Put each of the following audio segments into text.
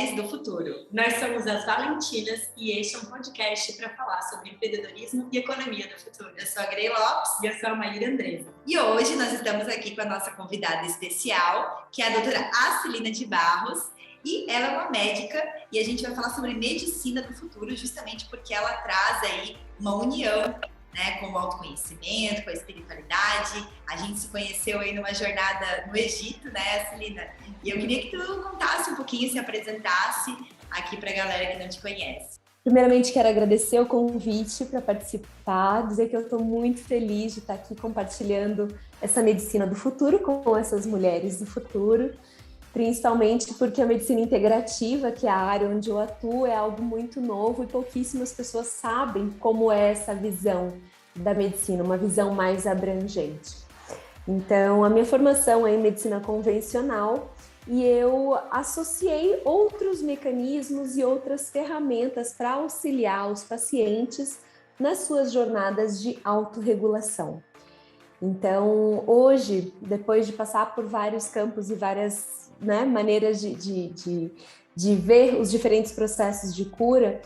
Mulheres do Futuro. Nós somos as Valentinas e este é um podcast para falar sobre empreendedorismo e economia do futuro. Eu sou a Grey Lopes. E eu sou a Maíra Andresa. E hoje nós estamos aqui com a nossa convidada especial, que é a doutora Acilina de Barros. E ela é uma médica e a gente vai falar sobre medicina do futuro, justamente porque ela traz aí uma união, né, com o autoconhecimento, com a espiritualidade. A gente se conheceu aí numa jornada no Egito, né, Acilina? E eu queria que tu contasse um pouquinho, se apresentasse aqui para a galera que não te conhece. Primeiramente, quero agradecer o convite para participar, dizer que eu estou muito feliz de estar aqui compartilhando essa medicina do futuro com essas mulheres do futuro, principalmente porque a medicina integrativa, que é a área onde eu atuo, é algo muito novo e pouquíssimas pessoas sabem como é essa visão da medicina, uma visão mais abrangente. Então, a minha formação é em medicina convencional e eu associei outros mecanismos e outras ferramentas para auxiliar os pacientes nas suas jornadas de autorregulação. Então, hoje, depois de passar por vários campos e várias maneiras de ver os diferentes processos de cura,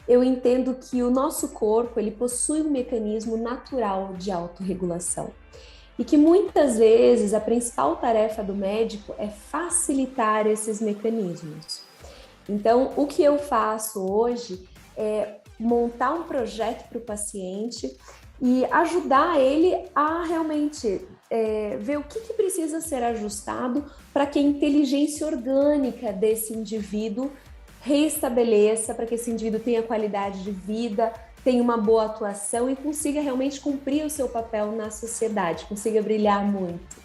eu entendo que o nosso corpo ele possui um mecanismo natural de autorregulação e que muitas vezes a principal tarefa do médico é facilitar esses mecanismos. Então, o que eu faço hoje é montar um projeto para o paciente e ajudar ele a realmente ver o que precisa ser ajustado para que a inteligência orgânica desse indivíduo reestabeleça, para que esse indivíduo tenha qualidade de vida, tenha uma boa atuação e consiga realmente cumprir o seu papel na sociedade, consiga brilhar muito.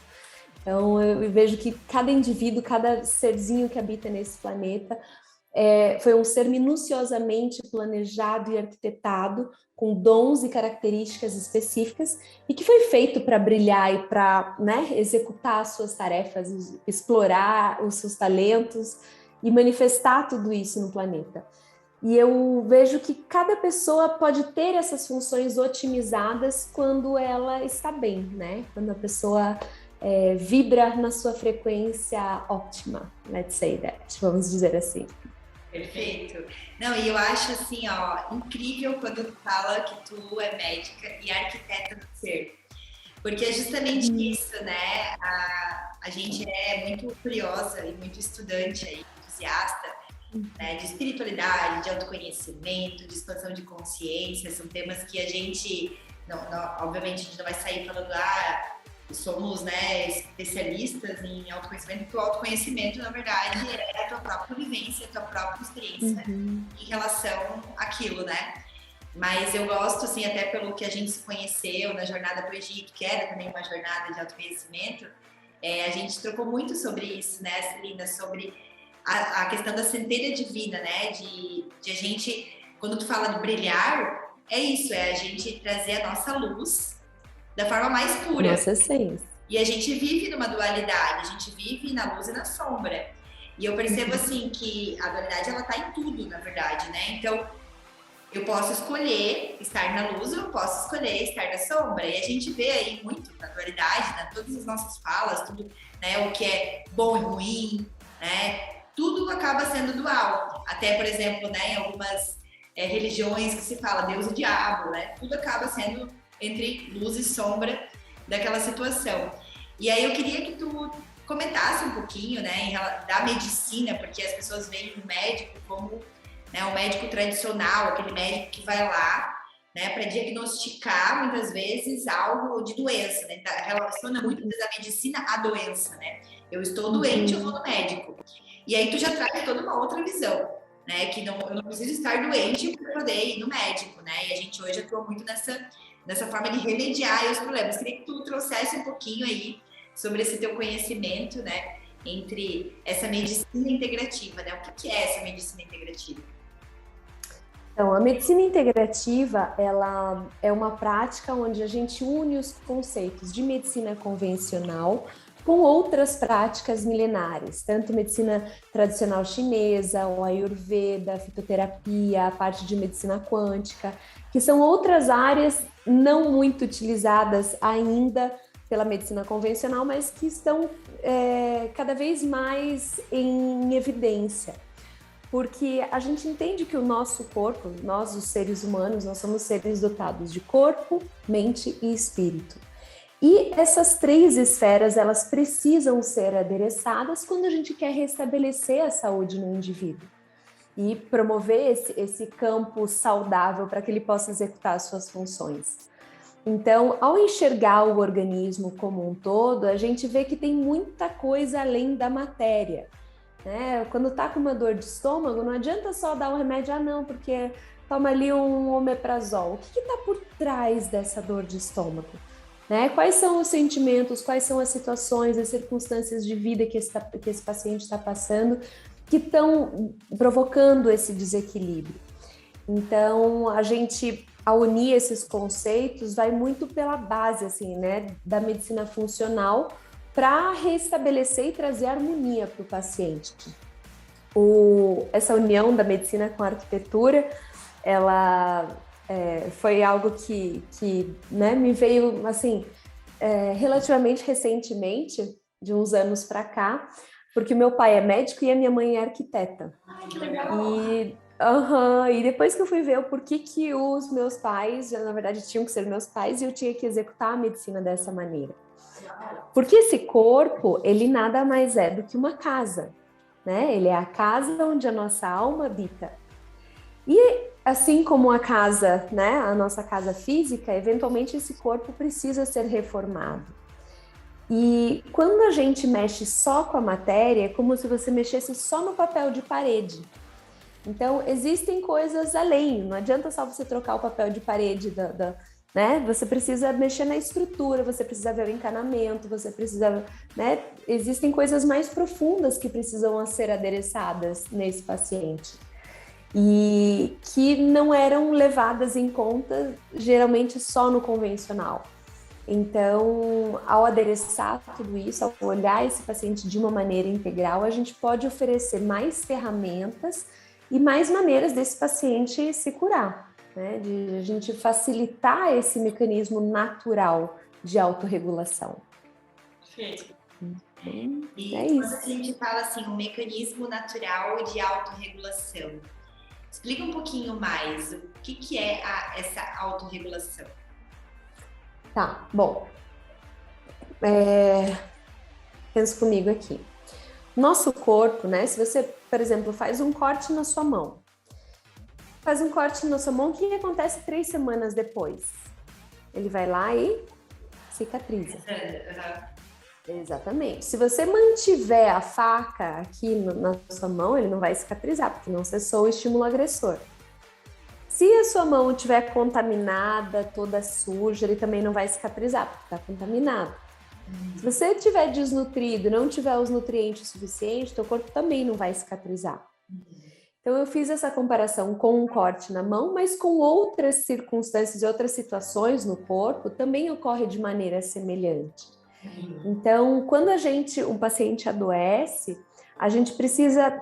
Então, eu vejo que cada indivíduo, cada serzinho que habita nesse planeta foi um ser minuciosamente planejado e arquitetado, com dons e características específicas, e que foi feito para brilhar e para executar as suas tarefas, explorar os seus talentos e manifestar tudo isso no planeta. E eu vejo que cada pessoa pode ter essas funções otimizadas quando ela está bem, né? Quando a pessoa vibra na sua frequência óptima, let's say that, vamos dizer assim. Perfeito. Não, e eu acho assim, incrível quando tu fala que tu é médica e arquiteta do ser. Porque é justamente isso, né? A gente é muito curiosa e muito estudante aí, entusiasta, né? De espiritualidade, de autoconhecimento, de expansão de consciência. São temas que a gente, obviamente, a gente não vai sair falando, somos, especialistas em autoconhecimento, porque o autoconhecimento, na verdade, é a tua própria vivência, a tua própria experiência em relação àquilo, né? Mas eu gosto, assim, até pelo que a gente se conheceu na jornada para o Egito, que era também uma jornada de autoconhecimento, a gente trocou muito sobre isso, né, Celina, sobre a questão da centelha divina, né, de a gente, quando tu fala de brilhar, é isso, é a gente trazer a nossa luz da forma mais pura. Nossa essência. E a gente vive numa dualidade, a gente vive na luz e na sombra. E eu percebo, assim, que a dualidade, ela tá em tudo, na verdade, né? Então, eu posso escolher estar na luz ou eu posso escolher estar na sombra. E a gente vê aí muito na dualidade, né? Todas as nossas falas, tudo, né? O que é bom e ruim, né? Tudo acaba sendo dual. Até, por exemplo, né? Em algumas religiões que se fala Deus e diabo, né? Tudo acaba sendo entre luz e sombra daquela situação. E aí eu queria que tu comentasse um pouquinho, né, da medicina, porque as pessoas veem o médico como, né, o médico tradicional, aquele médico que vai lá, né, para diagnosticar muitas vezes algo de doença, né, relaciona muitas vezes a medicina à doença, né, eu estou doente, eu vou no médico. E aí tu já traz toda uma outra visão, né, que eu não preciso estar doente para poder ir no médico, né, e a gente hoje atua muito nessa forma de remediar os problemas. Queria que tu trouxesse um pouquinho aí sobre esse teu conhecimento, né, entre essa medicina integrativa, né? O que é essa medicina integrativa? Então, a medicina integrativa, ela é uma prática onde a gente une os conceitos de medicina convencional com outras práticas milenares, tanto medicina tradicional chinesa, o Ayurveda, a fitoterapia, a parte de medicina quântica, que são outras áreas não muito utilizadas ainda pela medicina convencional, mas que estão cada vez mais em evidência. porque a gente entende que o nosso corpo, nós os seres humanos, nós somos seres dotados de corpo, mente e espírito. E essas 3 esferas, elas precisam ser adereçadas quando a gente quer restabelecer a saúde no indivíduo e promover esse campo saudável para que ele possa executar as suas funções. Então, ao enxergar o organismo como um todo, a gente vê que tem muita coisa além da matéria, né? Quando tá com uma dor de estômago, não adianta só dar um remédio, não, porque toma ali um omeprazol. O que está por trás dessa dor de estômago? Né? Quais são os sentimentos, quais são as situações, as circunstâncias de vida que esse paciente está passando que estão provocando esse desequilíbrio? Então, a gente, ao unir esses conceitos, vai muito pela base, assim, né, da medicina funcional para restabelecer e trazer harmonia para o paciente. Essa união da medicina com a arquitetura, ela foi algo que né, me veio, assim, relativamente recentemente, de uns anos para cá, porque meu pai é médico e a minha mãe é arquiteta. Ai, que legal! E depois que eu fui ver o porquê que os meus pais, na verdade, tinham que ser meus pais, e eu tinha que executar a medicina dessa maneira. Porque esse corpo, ele nada mais é do que uma casa, né? Ele é a casa onde a nossa alma habita. E assim como a casa, né, a nossa casa física, eventualmente esse corpo precisa ser reformado. E quando a gente mexe só com a matéria, é como se você mexesse só no papel de parede. Então, existem coisas além, não adianta só você trocar o papel de parede, né? Você precisa mexer na estrutura, você precisa ver o encanamento, você precisa, né? Existem coisas mais profundas que precisam ser adereçadas nesse paciente e que não eram levadas em conta geralmente só no convencional. Então, ao adereçar tudo isso, ao olhar esse paciente de uma maneira integral, a gente pode oferecer mais ferramentas e mais maneiras desse paciente se curar, né? De a gente facilitar esse mecanismo natural de autorregulação. Perfeito. E É quando isso. a gente fala assim, o mecanismo natural de autorregulação, explica um pouquinho mais o que é essa autorregulação. Tá, bom. Pensa comigo aqui. Nosso corpo, né? Se você, por exemplo, faz um corte na sua mão. Faz um corte na sua mão, o que acontece 3 semanas depois? Ele vai lá e cicatriza. Exatamente. Se você mantiver a faca aqui na sua mão, ele não vai cicatrizar, porque não cessou o estímulo agressor. Se a sua mão estiver contaminada, toda suja, ele também não vai cicatrizar, porque está contaminado. Se você estiver desnutrido, não tiver os nutrientes suficientes, teu corpo também não vai cicatrizar. Então, eu fiz essa comparação com um corte na mão, mas com outras circunstâncias e outras situações no corpo também ocorre de maneira semelhante. Então, quando um paciente adoece, a gente precisa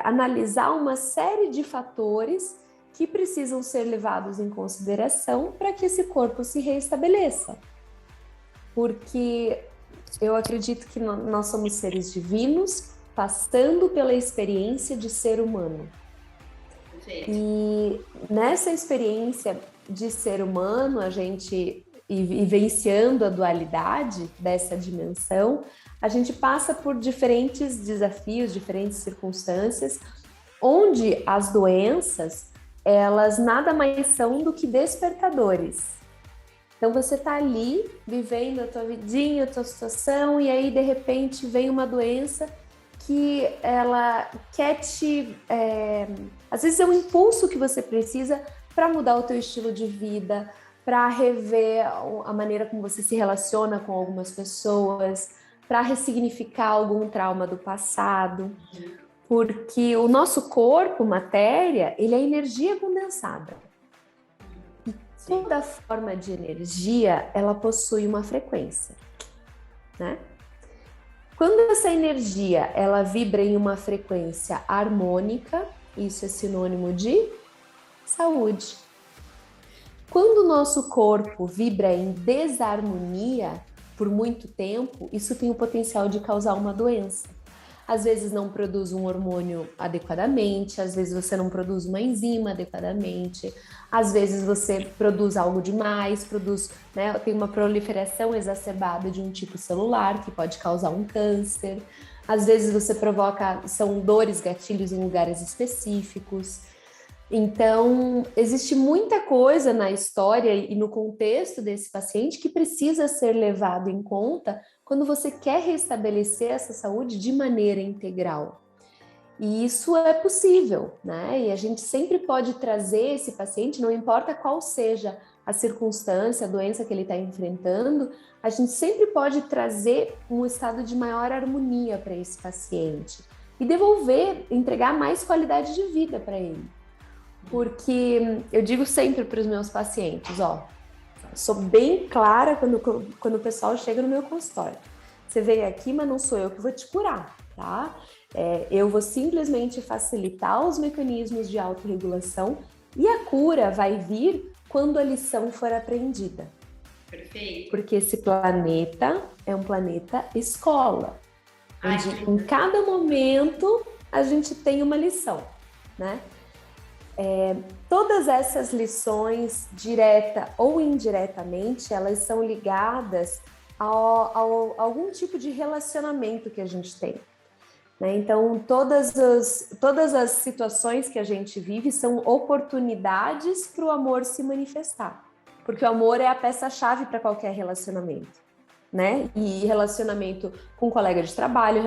analisar uma série de fatores que precisam ser levados em consideração para que esse corpo se reestabeleça. Porque eu acredito que nós somos seres divinos, passando pela experiência de ser humano. Perfeito. E nessa experiência de ser humano, a gente vivenciando a dualidade dessa dimensão, a gente passa por diferentes desafios, diferentes circunstâncias, onde as doenças, elas nada mais são do que despertadores. Então você tá ali, vivendo a tua vidinha, a tua situação, e aí de repente vem uma doença que ela quer às vezes é um impulso que você precisa para mudar o teu estilo de vida, para rever a maneira como você se relaciona com algumas pessoas, para ressignificar algum trauma do passado, porque o nosso corpo, matéria, ele é energia condensada. E toda forma de energia, ela possui uma frequência, né? Quando essa energia, ela vibra em uma frequência harmônica, isso é sinônimo de saúde. Quando o nosso corpo vibra em desarmonia por muito tempo, isso tem o potencial de causar uma doença. às vezes não produz um hormônio adequadamente, às vezes você não produz uma enzima adequadamente, às vezes você produz algo demais, né, tem uma proliferação exacerbada de um tipo celular que pode causar um câncer, às vezes você são dores, gatilhos em lugares específicos. Então, existe muita coisa na história e no contexto desse paciente que precisa ser levado em conta quando você quer restabelecer essa saúde de maneira integral. E isso é possível, né? E a gente sempre pode trazer esse paciente, não importa qual seja a circunstância, a doença que ele está enfrentando, a gente sempre pode trazer um estado de maior harmonia para esse paciente e devolver, entregar mais qualidade de vida para ele. Porque eu digo sempre para os meus pacientes, sou bem clara quando o pessoal chega no meu consultório. Você veio aqui, mas não sou eu que vou te curar, tá? Eu vou simplesmente facilitar os mecanismos de autorregulação e a cura vai vir quando a lição for aprendida. Perfeito. Porque esse planeta é um planeta escola, onde em cada momento a gente tem uma lição, né? Todas essas lições, direta ou indiretamente, elas são ligadas a algum tipo de relacionamento que a gente tem, né? Então, todas as situações que a gente vive são oportunidades para o amor se manifestar, porque o amor é a peça-chave para qualquer relacionamento, né? E relacionamento com colega de trabalho,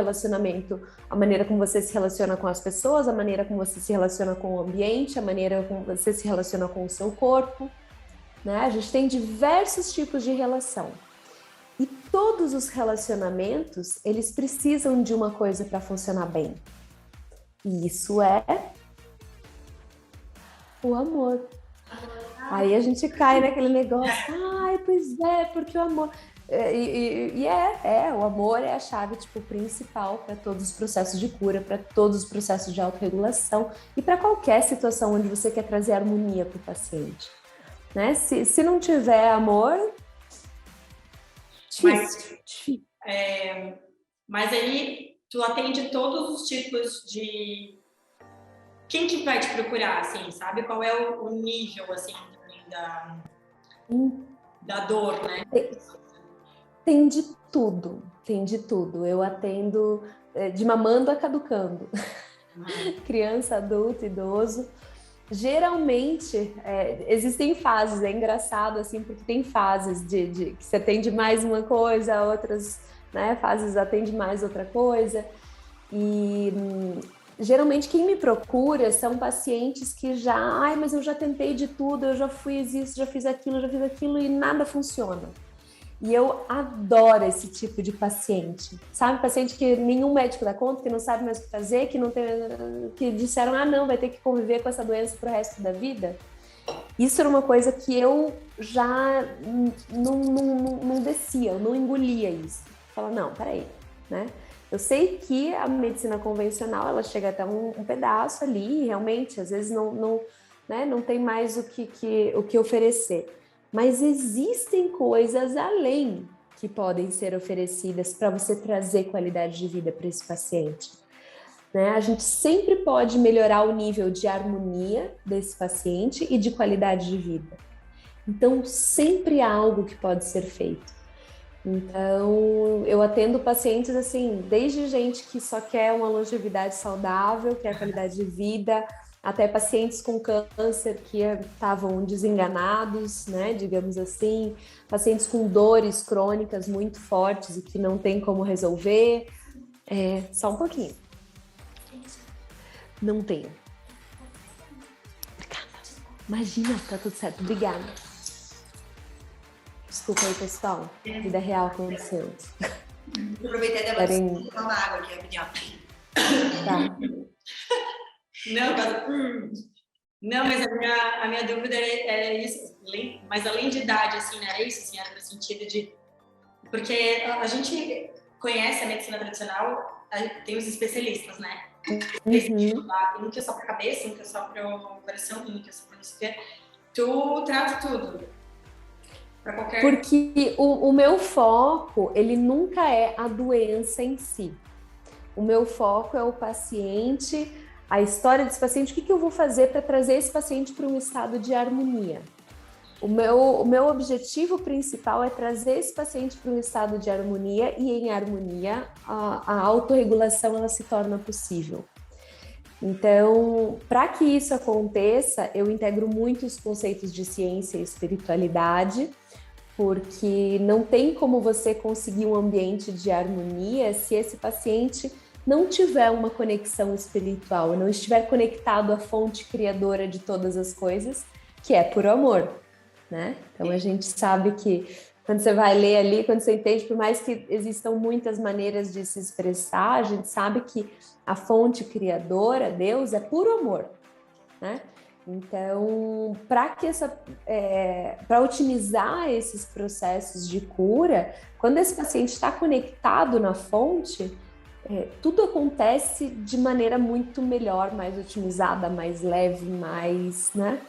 a maneira como você se relaciona com as pessoas, a maneira como você se relaciona com o ambiente, a maneira como você se relaciona com o seu corpo, né? A gente tem diversos tipos de relação. E todos os relacionamentos, eles precisam de uma coisa para funcionar bem. E isso é o amor. Aí a gente cai naquele negócio, pois é, porque o amor... o amor é a chave principal para todos os processos de cura, para todos os processos de autorregulação e para qualquer situação onde você quer trazer harmonia para o paciente, né? Se não tiver amor, difícil. Mas aí tu atende todos os tipos de... Quem que vai te procurar, assim, sabe? Qual é o nível, assim, da dor, né? Tem de tudo. Eu atendo de mamando a caducando. Criança, adulto, idoso. Geralmente, existem fases, é engraçado, assim, porque tem fases de que você atende mais uma coisa, outras, né, fases atende mais outra coisa. E geralmente quem me procura são pacientes que mas eu já tentei de tudo, eu já fiz isso, já fiz aquilo e nada funciona. E eu adoro esse tipo de paciente, sabe? Paciente que nenhum médico dá conta, que não sabe mais o que fazer, que disseram, não, vai ter que conviver com essa doença pro resto da vida. Isso era uma coisa que eu já não descia, eu não engolia isso. Fala, não, peraí, né? Eu sei que a medicina convencional, ela chega até um pedaço ali, realmente, às vezes não tem mais o que oferecer. Mas existem coisas além que podem ser oferecidas para você trazer qualidade de vida para esse paciente, né? A gente sempre pode melhorar o nível de harmonia desse paciente e de qualidade de vida. Então, sempre há algo que pode ser feito. Então, eu atendo pacientes assim, desde gente que só quer uma longevidade saudável, quer qualidade de vida, até pacientes com câncer que estavam desenganados, né, digamos assim, pacientes com dores crônicas muito fortes e que não tem como resolver. Só um pouquinho. Não tenho. Obrigada. Imagina, tá tudo certo. Obrigada. Desculpa aí, pessoal. Vida real aconteceu. Aproveitei e dei uma água aqui, rapidinho. Tá. Não, mas a minha dúvida era isso, mas além de idade, assim, né? Era isso, assim, era no sentido de... Porque a gente conhece a medicina tradicional, tem os especialistas, né? Um que é só para a cabeça, um que é só para o coração, um que é só para o... Tu trata tudo. Para qualquer... Porque o meu foco, ele nunca é a doença em si. o meu foco é o paciente, a história desse paciente, o que eu vou fazer para trazer esse paciente para um estado de harmonia. O meu objetivo principal é trazer esse paciente para um estado de harmonia, e em harmonia a autorregulação ela se torna possível. Então, para que isso aconteça, eu integro muito os conceitos de ciência e espiritualidade, porque não tem como você conseguir um ambiente de harmonia se esse paciente não tiver uma conexão espiritual, não estiver conectado à fonte criadora de todas as coisas, que é por amor, né? Então a gente sabe que quando você vai ler ali, quando você entende, por mais que existam muitas maneiras de se expressar, a gente sabe que a fonte criadora, Deus, é puro amor, né? Então, para otimizar esses processos de cura, quando esse paciente está conectado na fonte, tudo acontece de maneira muito melhor, mais otimizada, mais leve, mais, né?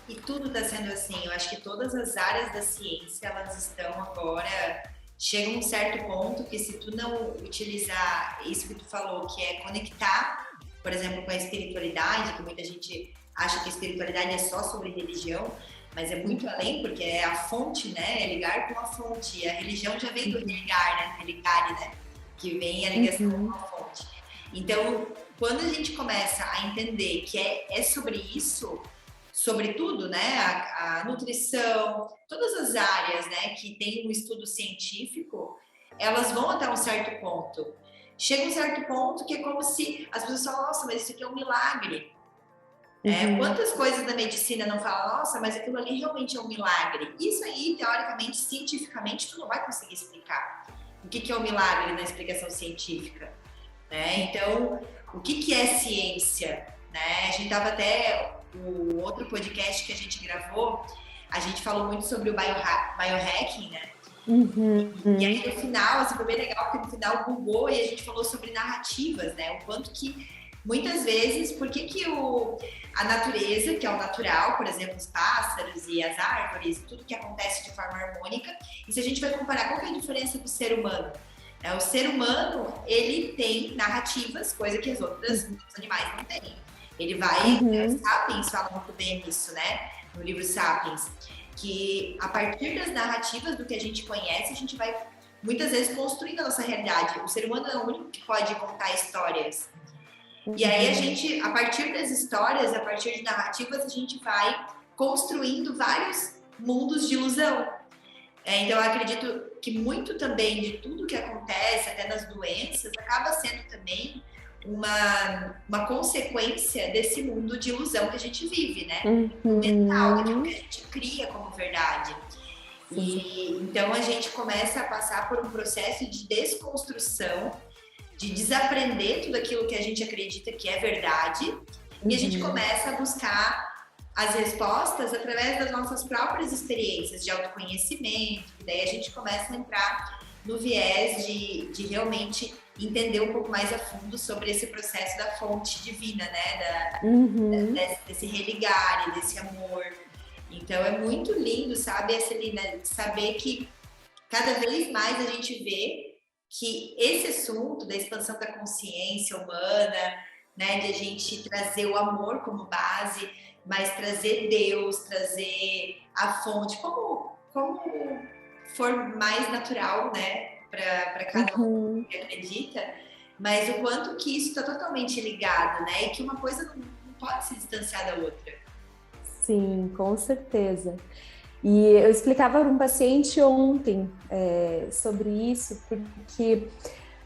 E tudo está sendo assim. Eu acho que todas as áreas da ciência, elas estão agora... Chega um certo ponto que se tu não utilizar isso que tu falou, que é conectar, por exemplo, com a espiritualidade, que muita gente acha que a espiritualidade é só sobre religião, mas é muito além, porque é a fonte, né? É ligar com a fonte. E a religião já vem do religar, né? Religare, né? Que vem a ligação com a fonte. Então, quando a gente começa a entender que é sobre isso, sobre tudo, né? A nutrição, todas as áreas, né? Que tem um estudo científico, elas vão até um certo ponto. Chega um certo ponto que é como se as pessoas falam, nossa, mas isso aqui é um milagre. Quantas coisas da medicina não falam, nossa, mas aquilo ali realmente é um milagre. Isso aí, teoricamente, cientificamente, tu não vai conseguir explicar. O que é o milagre na explicação científica? Né? Então, o que é ciência? Né? A gente estava até, o outro podcast que a gente gravou, a gente falou muito sobre o biohacking, né? E aí no final, assim, foi bem legal, porque no final bugou e a gente falou sobre narrativas, né? O quanto que, muitas vezes, por que a natureza, que é o natural, por exemplo, os pássaros e as árvores, tudo que acontece de forma harmônica, e se a gente vai comparar, qual que é a diferença do ser humano? O ser humano, ele tem narrativas, coisa que os outros animais não têm. Ele vai, Sapiens fala muito bem nisso, né? No livro Sapiens, que a partir das narrativas do que a gente conhece, a gente vai muitas vezes construindo a nossa realidade. O ser humano é o único que pode contar histórias. E aí a gente, a partir das histórias, a partir de narrativas, a gente vai construindo vários mundos de ilusão. Então eu acredito que muito também de tudo que acontece, até nas doenças, acaba sendo também uma consequência desse mundo de ilusão que a gente vive, né? Mental, daquilo que a gente cria como verdade. E então a gente começa a passar por um processo de desconstrução, de desaprender tudo aquilo que a gente acredita que é verdade, e a gente começa a buscar as respostas através das nossas próprias experiências de autoconhecimento, e daí a gente começa a entrar no viés de realmente entender um pouco mais a fundo sobre esse processo da fonte divina, né? Desse religar, desse amor. Então é muito lindo, sabe, Celina, saber que cada vez mais a gente vê que esse assunto da expansão da consciência humana, né, de a gente trazer o amor como base, mas trazer Deus, trazer a fonte, como for mais natural, né, para cada um que acredita, mas o quanto que isso está totalmente ligado, né, e que uma coisa não pode se distanciar da outra. Sim, com certeza. E eu explicava para um paciente ontem sobre isso, porque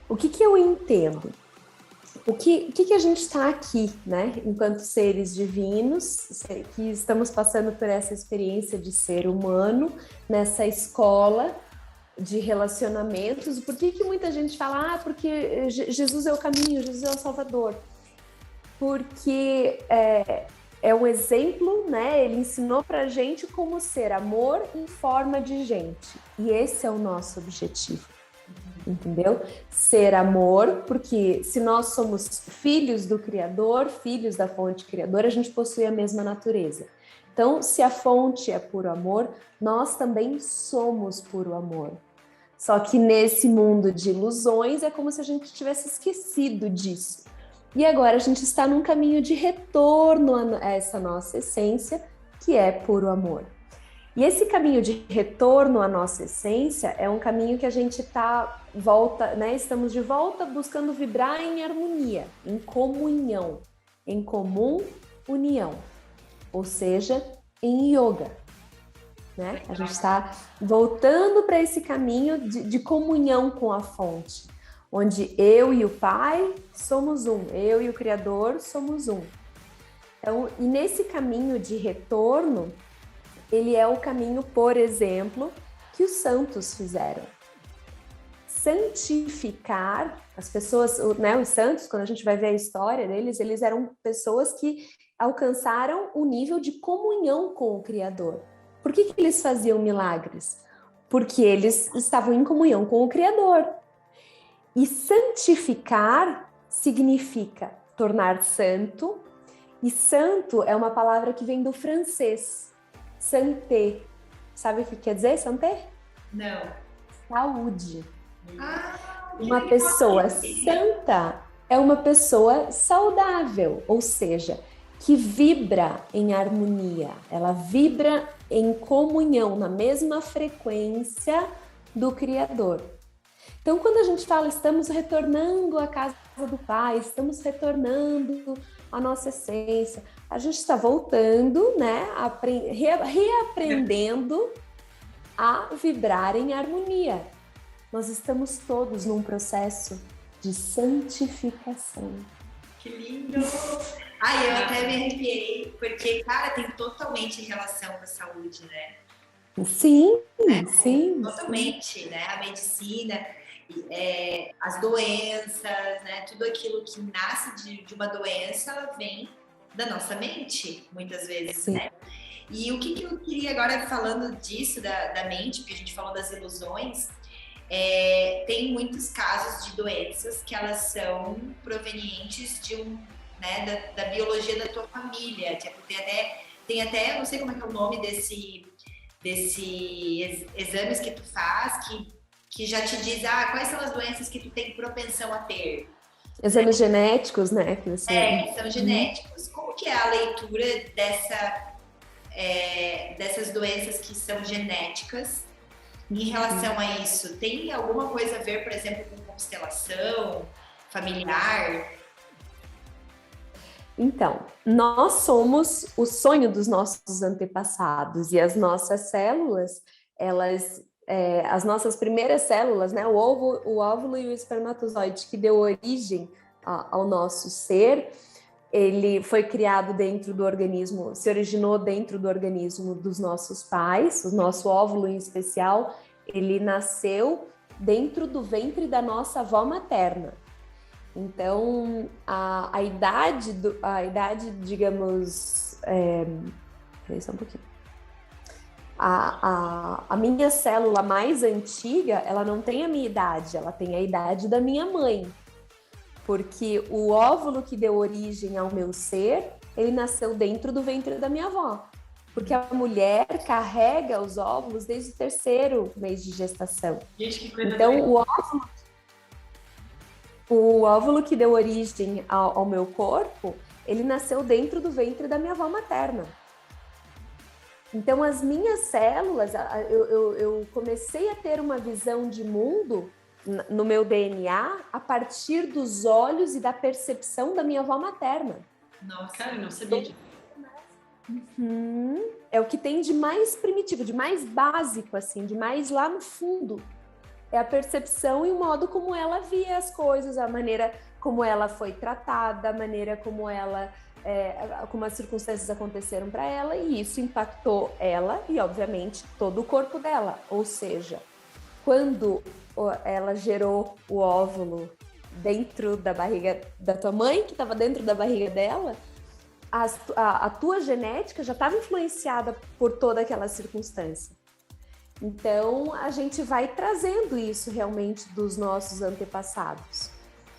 o que eu entendo? O que a gente está aqui, né? Enquanto seres divinos, que estamos passando por essa experiência de ser humano, nessa escola de relacionamentos. Por que muita gente fala, porque Jesus é o caminho, Jesus é o Salvador? Porque é um exemplo, né? Ele ensinou pra gente como ser amor em forma de gente. E esse é o nosso objetivo, entendeu? Ser amor, porque se nós somos filhos do Criador, filhos da fonte criadora, a gente possui a mesma natureza. Então, se a fonte é puro amor, nós também somos puro amor. Só que nesse mundo de ilusões é como se a gente tivesse esquecido disso. E agora a gente está num caminho de retorno a essa nossa essência, que é puro amor. E esse caminho de retorno à nossa essência é um caminho que a gente estamos de volta buscando vibrar em harmonia, em comunhão, em comum união, ou seja, em yoga. Né? A gente está voltando para esse caminho de comunhão com a fonte, onde eu e o Pai somos um, eu e o Criador somos um. Então, e nesse caminho de retorno, ele é o caminho, por exemplo, que os santos fizeram. Santificar as pessoas, né, os santos, quando a gente vai ver a história deles, eles eram pessoas que alcançaram o nível de comunhão com o Criador. Por que eles faziam milagres? Porque eles estavam em comunhão com o Criador. E santificar significa tornar santo, e santo é uma palavra que vem do francês, santé. Sabe o que quer dizer santé? Não. Saúde. Uma pessoa santa é uma pessoa saudável, ou seja, que vibra em harmonia, ela vibra em comunhão, na mesma frequência do Criador. Então, quando a gente fala estamos retornando à casa do Pai, estamos retornando à nossa essência, a gente está voltando, né, reaprendendo a vibrar em harmonia. Nós estamos todos num processo de santificação. Que lindo! Ai, eu até me arrepiei, porque, cara, tem totalmente relação com a saúde, né? Sim, né? sim. Totalmente, né? A medicina, as doenças, né? Tudo aquilo que nasce de uma doença, ela vem da nossa mente, muitas vezes, Sim. né? E o que eu queria agora, falando disso, da mente, porque a gente falou das ilusões, tem muitos casos de doenças que elas são provenientes de né, da biologia da tua família. Tipo, tem até, não sei como é que é o nome desses exames que tu faz, que já te diz quais são as doenças que tu tem propensão a ter. Exames genéticos, né? Que são genéticos. Como que é a leitura dessas doenças que são genéticas em relação a isso? Tem alguma coisa a ver, por exemplo, com constelação familiar? Então, nós somos o sonho dos nossos antepassados e as nossas células, as nossas primeiras células, né, o óvulo e o espermatozoide que deu origem ao nosso ser, ele foi criado dentro do organismo, se originou dentro do organismo dos nossos pais, o nosso óvulo em especial, ele nasceu dentro do ventre da nossa avó materna. Então, a idade, digamos, peraí só um pouquinho. A minha célula mais antiga, ela não tem a minha idade, ela tem a idade da minha mãe. Porque o óvulo que deu origem ao meu ser, ele nasceu dentro do ventre da minha avó. Porque a mulher carrega os óvulos desde o 3º mês de gestação. Gente, que coisa então, o óvulo que deu origem ao meu corpo, ele nasceu dentro do ventre da minha avó materna. Então, as minhas células, eu comecei a ter uma visão de mundo no meu DNA a partir dos olhos e da percepção da minha avó materna. Nossa, cara, eu não sabia disso. É o que tem de mais primitivo, de mais básico, assim, de mais lá no fundo. É a percepção e o modo como ela via as coisas, a maneira como ela foi tratada, a maneira como como as circunstâncias aconteceram para ela, e isso impactou ela e, obviamente, todo o corpo dela. Ou seja, quando ela gerou o óvulo dentro da barriga da tua mãe, que estava dentro da barriga dela, a tua genética já estava influenciada por toda aquela circunstância. Então, a gente vai trazendo isso realmente dos nossos antepassados,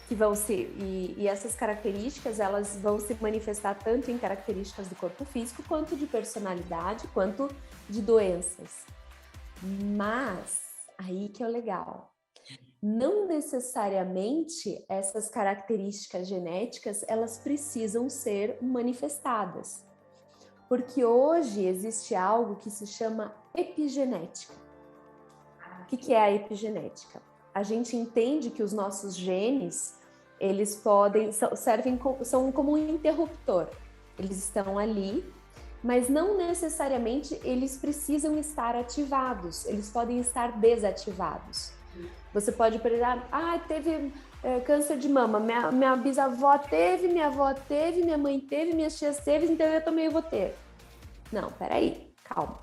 que vão e essas características, elas vão se manifestar tanto em características do corpo físico, quanto de personalidade, quanto de doenças. Mas Aí que é o legal. Não necessariamente essas características genéticas, elas precisam ser manifestadas. Porque hoje existe algo que se chama epigenética. O que é a epigenética? A gente entende que os nossos genes, eles são como um interruptor. Eles estão ali, mas não necessariamente eles precisam estar ativados, eles podem estar desativados. Você pode pegar, teve câncer de mama, minha bisavó teve, minha avó teve, minha mãe teve, minhas tias teve, então eu também vou ter. Não, peraí, calma.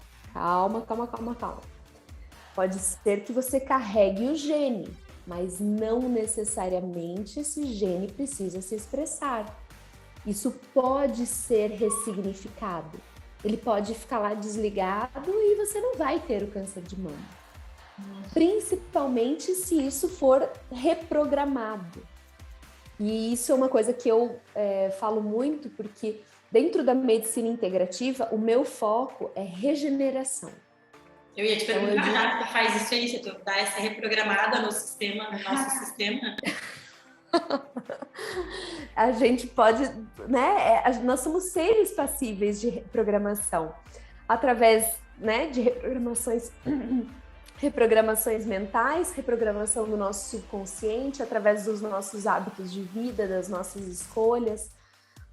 Pode ser que você carregue o gene, mas não necessariamente esse gene precisa se expressar. Isso pode ser ressignificado. Ele pode ficar lá desligado e você não vai ter o câncer de mama. Principalmente se isso for reprogramado. E isso é uma coisa que eu falo muito, porque dentro da medicina integrativa, o meu foco é regeneração. Eu ia te perguntar, você faz isso aí, você dá essa reprogramada no nosso sistema? A gente pode, né? Nós somos seres passíveis de reprogramação através, né, de reprogramações mentais, reprogramação do nosso subconsciente, através dos nossos hábitos de vida, das nossas escolhas,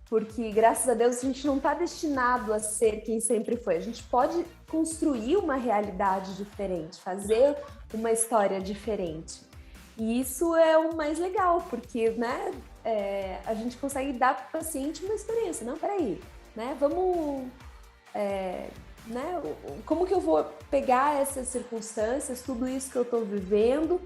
porque graças a Deus a gente não está destinado a ser quem sempre foi. A gente pode construir uma realidade diferente, fazer uma história diferente. E isso é o mais legal, porque, né, a gente consegue dar para o paciente uma experiência. Não, peraí, né, vamos... né, como que eu vou pegar essas circunstâncias, tudo isso que eu estou vivendo,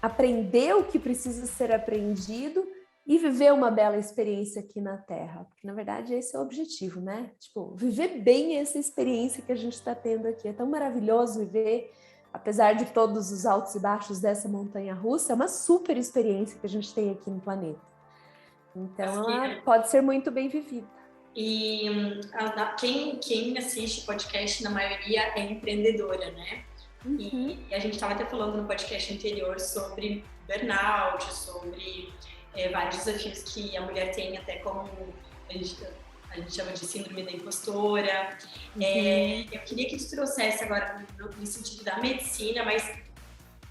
aprender o que precisa ser aprendido e viver uma bela experiência aqui na Terra. Porque, na verdade, esse é o objetivo, né? Tipo, viver bem essa experiência que a gente está tendo aqui. É tão maravilhoso viver, apesar de todos os altos e baixos dessa montanha-russa, é uma super experiência que a gente tem aqui no planeta. Então, ela pode ser muito bem vivida. E quem assiste podcast, na maioria, é empreendedora, né? Uhum. E a gente estava até falando no podcast anterior sobre burnout, sobre vários desafios que a mulher tem, até como a gente chama de síndrome da impostora. Uhum. Eu queria que tu trouxesse agora, no sentido da medicina, mas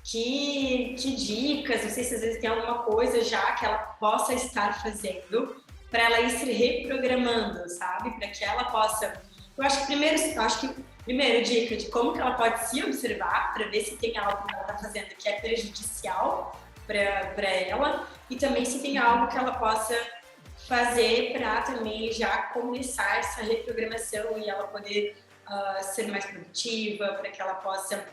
que dicas, não sei se às vezes tem alguma coisa já que ela possa estar fazendo para ela ir se reprogramando, sabe? Para que ela possa... Eu acho que primeiro dica de como que ela pode se observar para ver se tem algo que ela está fazendo que é prejudicial para ela, e também se tem algo que ela possa fazer para também já começar essa reprogramação e ela poder ser mais produtiva, para que ela possa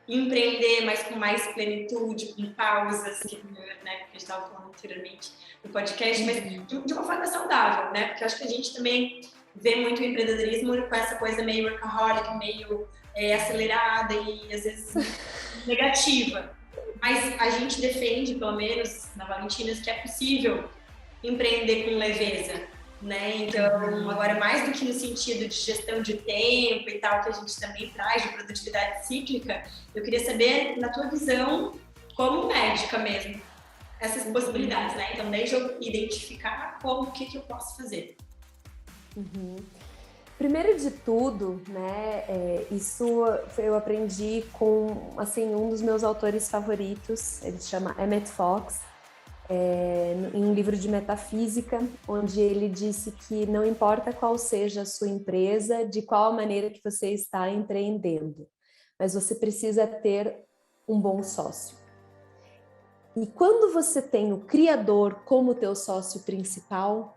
empreender, mas com mais plenitude, com pausas, que, né, que a gente estava falando anteriormente no podcast, mas de uma forma saudável, né? Porque eu acho que a gente também vê muito o empreendedorismo com essa coisa meio workaholic, meio acelerada e às vezes negativa. Mas a gente defende, pelo menos na Valentinas, que é possível empreender com leveza, né? Então, agora mais do que no sentido de gestão de tempo e tal, que a gente também traz de produtividade cíclica, eu queria saber, na tua visão, como médica mesmo, essas possibilidades, né? Então, desde eu identificar o que eu posso fazer. Uhum. Primeiro de tudo, né, isso eu aprendi com, assim, um dos meus autores favoritos, ele se chama Emmett Fox, em um livro de metafísica, onde ele disse que não importa qual seja a sua empresa, de qual maneira que você está empreendendo, mas você precisa ter um bom sócio. E quando você tem o criador como teu sócio principal,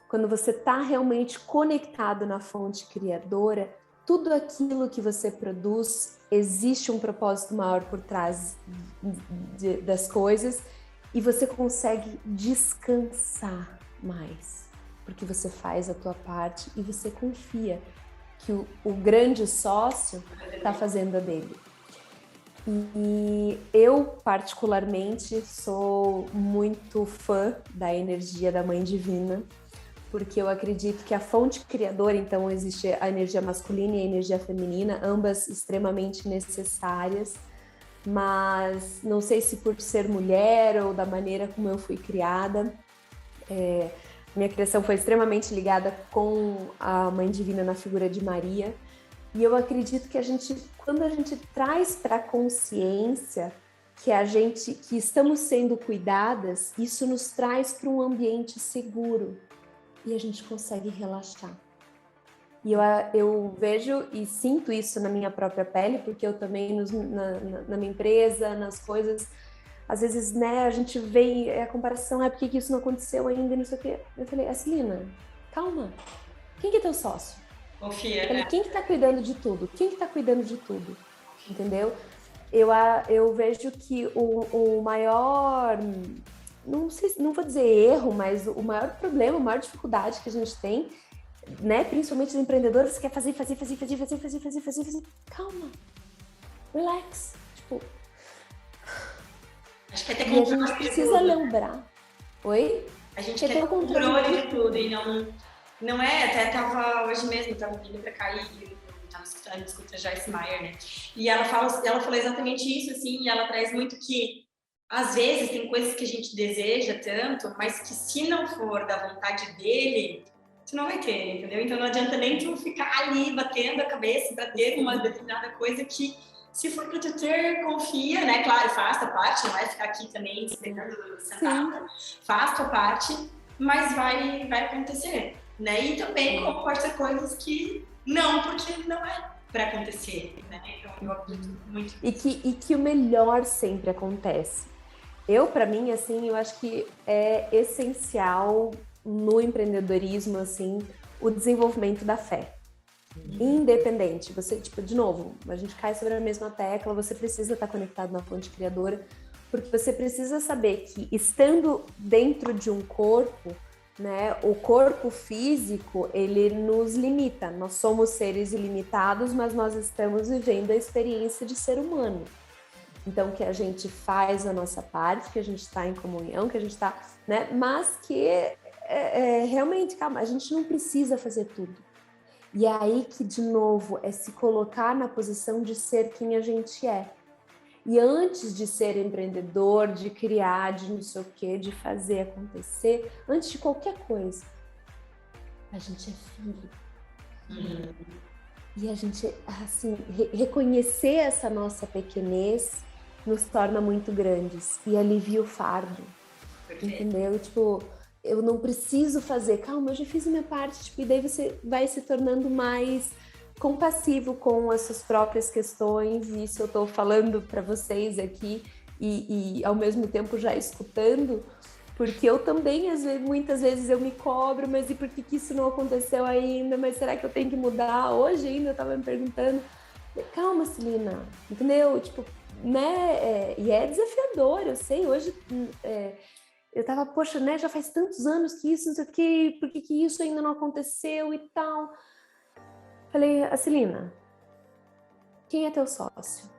quando você está realmente conectado na fonte criadora, tudo aquilo que você produz, existe um propósito maior por trás das coisas e você consegue descansar mais, porque você faz a tua parte e você confia que o grande sócio está fazendo a dele. E eu, particularmente, sou muito fã da energia da Mãe Divina, porque eu acredito que a fonte criadora, então existe a energia masculina e a energia feminina, ambas extremamente necessárias, mas não sei se por ser mulher ou da maneira como eu fui criada, minha criação foi extremamente ligada com a Mãe Divina na figura de Maria, e eu acredito que quando a gente traz para a consciência que estamos sendo cuidadas, isso nos traz para um ambiente seguro e a gente consegue relaxar. E eu vejo e sinto isso na minha própria pele, porque eu também na minha empresa, nas coisas, às vezes, né, a gente vê a comparação, por que isso não aconteceu ainda, não sei o quê. Eu falei, Celina, calma, quem que é teu sócio? Confia, falei, né? quem que tá cuidando de tudo? Quem que tá cuidando de tudo? Entendeu? Eu vejo que o maior, não vou dizer erro, mas o maior problema, a maior dificuldade que a gente tem, né, principalmente os empreendedores, você quer fazer. Calma, relax. Tipo, acho que é ter e a gente precisa lembrar. Oi? A gente quer ter o controle de tudo e não é, até tava hoje mesmo, tava vindo pra cá e tava escutando Joyce Meyer, né? E ela falou exatamente isso, assim, e ela traz muito que às vezes tem coisas que a gente deseja tanto, mas que se não for da vontade dele, tu não vai ter, entendeu? Então não adianta nem tu ficar ali batendo a cabeça para ter uma determinada coisa que, se for para tu ter, confia, né? Claro, faz tua parte, não vai ficar aqui também esperando sentada, faz tua parte, mas vai acontecer, né? E também pode ser coisas que não, porque não é para acontecer, né? Então eu acredito muito. E que o melhor sempre acontece. Para mim, assim, eu acho que é essencial no empreendedorismo, assim, o desenvolvimento da fé. Independente, você, tipo, de novo, a gente cai sobre a mesma tecla, você precisa estar conectado na fonte criadora, porque você precisa saber que, estando dentro de um corpo, né, o corpo físico, ele nos limita, nós somos seres ilimitados, mas nós estamos vivendo a experiência de ser humano. Então, que a gente faz a nossa parte, que a gente está em comunhão, que a gente está, né, mas que realmente, calma, a gente não precisa fazer tudo. E é aí que, de novo, é se colocar na posição de ser quem a gente é. E antes de ser empreendedor, de criar, de não sei o quê, de fazer acontecer, antes de qualquer coisa, a gente é filho. E a gente, assim, reconhecer essa nossa pequenez nos torna muito grandes e alivia o fardo. Perfeito. Entendeu? Tipo, eu não preciso fazer, calma, eu já fiz a minha parte, tipo, e daí você vai se tornando mais compassivo com as suas próprias questões, e isso eu tô falando para vocês aqui e ao mesmo tempo já escutando, porque eu também, muitas vezes eu me cobro, mas e por que isso não aconteceu ainda? Mas será que eu tenho que mudar? Hoje ainda eu tava me perguntando, calma, Celina, entendeu? Tipo, né, e é desafiador, eu sei, hoje eu tava, poxa, né, já faz tantos anos que isso, não sei o quê, por que isso ainda não aconteceu e tal? Falei, Celina, quem é teu sócio?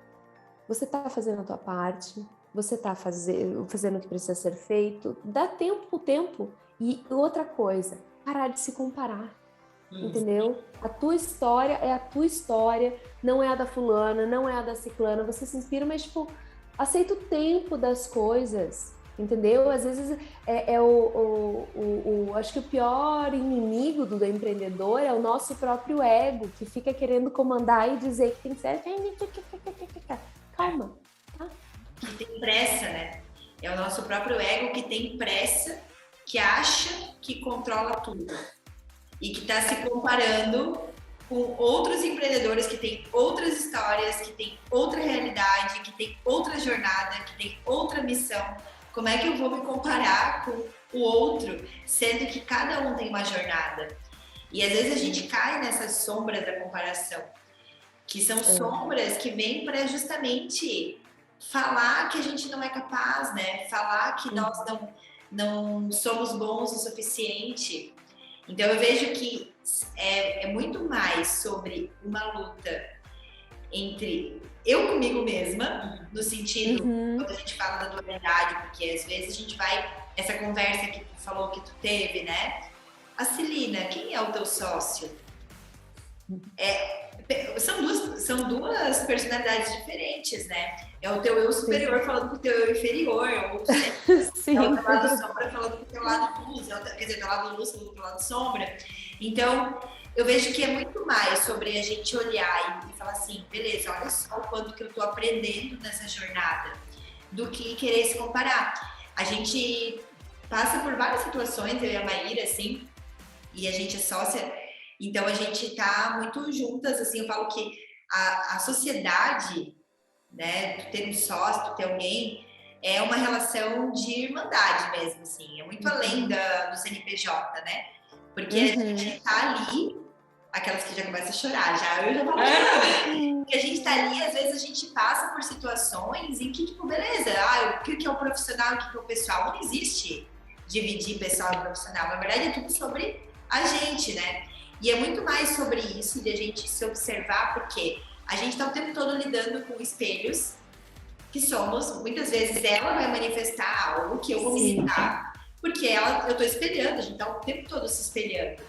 Você tá fazendo a tua parte, você tá fazendo o que precisa ser feito, dá tempo ao tempo. E outra coisa, parar de se comparar, entendeu? A tua história é a tua história, não é a da fulana, não é a da ciclana, você se inspira, mas, tipo, aceita o tempo das coisas, entendeu? Às vezes acho que o pior inimigo do empreendedor é o nosso próprio ego, que fica querendo comandar e dizer que tem que ser... Calma, tá? Que tem pressa, né? É o nosso próprio ego que tem pressa, que acha que controla tudo e que está se comparando com outros empreendedores que têm outras histórias, que têm outra realidade, que têm outra jornada, que têm outra missão. Como é que eu vou me comparar com o outro, sendo que cada um tem uma jornada? E às vezes a gente cai nessas sombras da comparação, que são sombras que vêm para justamente falar que a gente não é capaz, né? Falar que nós não somos bons o suficiente. Então eu vejo que é muito mais sobre uma luta entre eu comigo mesma, no sentido, quando a gente fala da dualidade, porque às vezes a gente vai, essa conversa que tu falou que tu teve, né? a Celina, quem é o teu sócio? São duas personalidades diferentes, né? É o teu eu superior falando com o teu eu inferior, ou Sim. é o teu lado sombra falando com o teu lado luz, quer dizer, teu lado luz falando com o teu lado sombra. Então, eu vejo que é muito mais sobre a gente olhar e falar assim, beleza, olha só o quanto que eu tô aprendendo nessa jornada, do que querer se comparar. A gente passa por várias situações, eu e a Maíra, assim, e a gente é sócia, então a gente tá muito juntas, assim, eu falo que a sociedade, né, tu ter um sócio, tu ter alguém, é uma relação de irmandade mesmo, assim, é muito além do CNPJ, né? Porque a gente tá ali, aquelas que já começam a chorar, eu já tava chorando. Porque a gente tá ali, às vezes a gente passa por situações em que, tipo, beleza, o que é o profissional, o que é o pessoal, não existe dividir pessoal e profissional, na verdade é tudo sobre a gente, né? E é muito mais sobre isso, de a gente se observar, porque a gente tá o tempo todo lidando com espelhos que somos, muitas vezes ela vai manifestar algo que eu vou me irritar, porque eu tô espelhando, a gente tá o tempo todo se espelhando.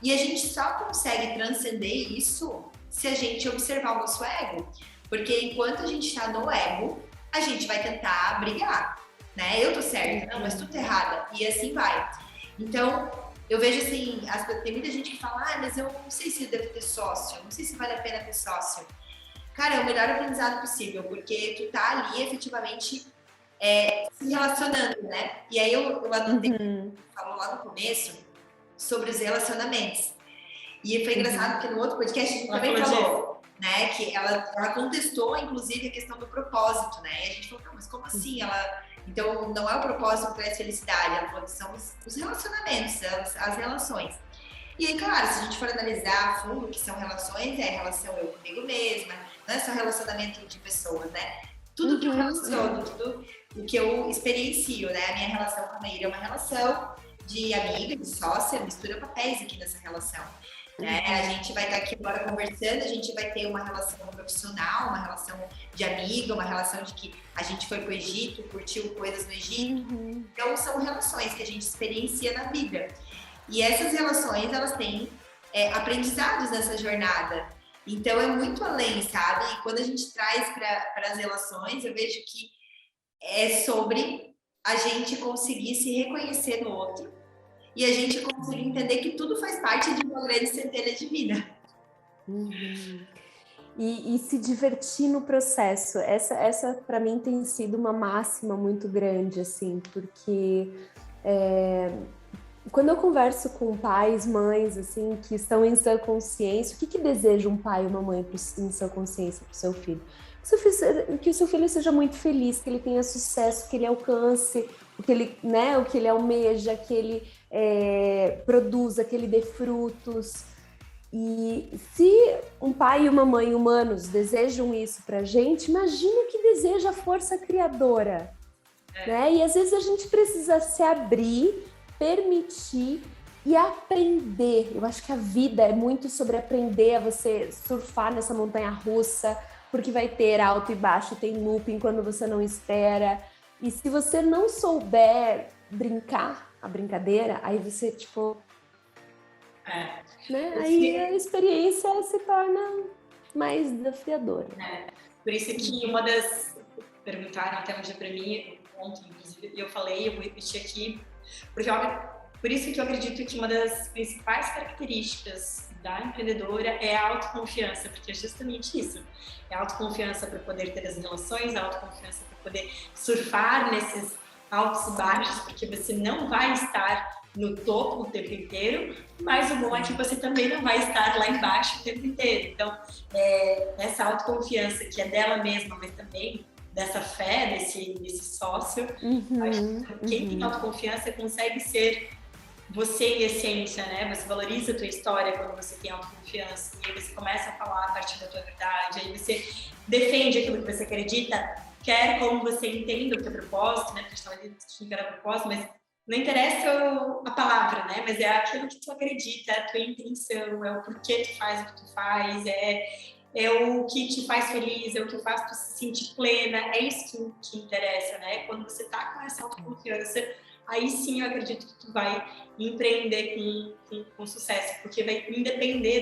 E a gente só consegue transcender isso se a gente observar o nosso ego. Porque enquanto a gente tá no ego, a gente vai tentar brigar, né? Eu tô certa, não, mas tu tá errada. E assim vai. Então, eu vejo assim, tem muita gente que fala, mas eu não sei se eu devo ter sócio, não sei se vale a pena ter sócio. Cara, é o melhor aprendizado possível, porque tu tá ali efetivamente se relacionando, né? E aí eu anotei, falou lá no começo, sobre os relacionamentos. E foi engraçado porque no outro podcast a gente também falou, né, que ela contestou, inclusive, a questão do propósito, né? E a gente falou, não, mas como assim? Então, não é o propósito que traz felicidade, ela falou que são os relacionamentos, as relações. E aí, claro, se a gente for analisar a fundo o que são relações, é relação eu comigo mesma, não é só relacionamento de pessoas, né? Tudo que eu relaciono, tudo o que eu experiencio, né? A minha relação com a Maíra é uma relação de amiga, de sócia, mistura papéis aqui nessa relação. Né? A gente vai estar aqui agora conversando, a gente vai ter uma relação profissional, uma relação de amiga, uma relação de que a gente foi para o Egito, curtiu coisas no Egito. Então, são relações que a gente experiencia na vida. E essas relações, elas têm aprendizados nessa jornada. Então, é muito além, sabe? E quando a gente traz para as relações, eu vejo que é sobre a gente conseguir se reconhecer no outro e a gente conseguir entender que tudo faz parte de uma grande centelha de vida. E se divertir no processo. Essa para mim tem sido uma máxima muito grande, assim, porque quando eu converso com pais, mães, assim, que estão em sã consciência, o que deseja um pai e uma mãe em sã consciência para o seu filho? Que o seu filho seja muito feliz, que ele tenha sucesso, que ele alcance o que ele, né, o que ele almeja, que ele produza, que ele dê frutos. E se um pai e uma mãe humanos desejam isso pra gente, imagina o que deseja a força criadora, né? E às vezes a gente precisa se abrir, permitir e aprender. Eu acho que a vida é muito sobre aprender a você surfar nessa montanha russa, porque vai ter alto e baixo, tem looping quando você não espera. E se você não souber brincar a brincadeira, aí você, tipo... né? Aí a experiência se torna mais desafiadora. Por isso que uma das... Perguntaram até um dia para mim, ontem, inclusive, e eu falei, eu vou repetir aqui, porque por isso que eu acredito que uma das principais características da empreendedora é a autoconfiança, porque é justamente isso. É a autoconfiança para poder ter as relações, a autoconfiança para poder surfar nesses altos e baixos, porque você não vai estar no topo o tempo inteiro, mas o bom é que você também não vai estar lá embaixo o tempo inteiro. Então, essa autoconfiança que é dela mesma, mas também dessa fé, desse sócio, acho que quem tem autoconfiança consegue ser você em essência, né? Você valoriza a tua história quando você tem autoconfiança, e aí você começa a falar a partir da tua verdade, aí você defende aquilo que você acredita, quer como você entende o teu propósito, né? Porque a gente estava discutindo que era propósito, mas não interessa a palavra, né? Mas é aquilo que tu acredita, é a tua intenção, é o porquê tu faz o que tu faz, é o que te faz feliz, é o que faz tu se sentir plena, é isso que interessa, né? Quando você tá com essa autoconfiança, aí sim eu acredito que tu vai empreender com sucesso, porque vai depender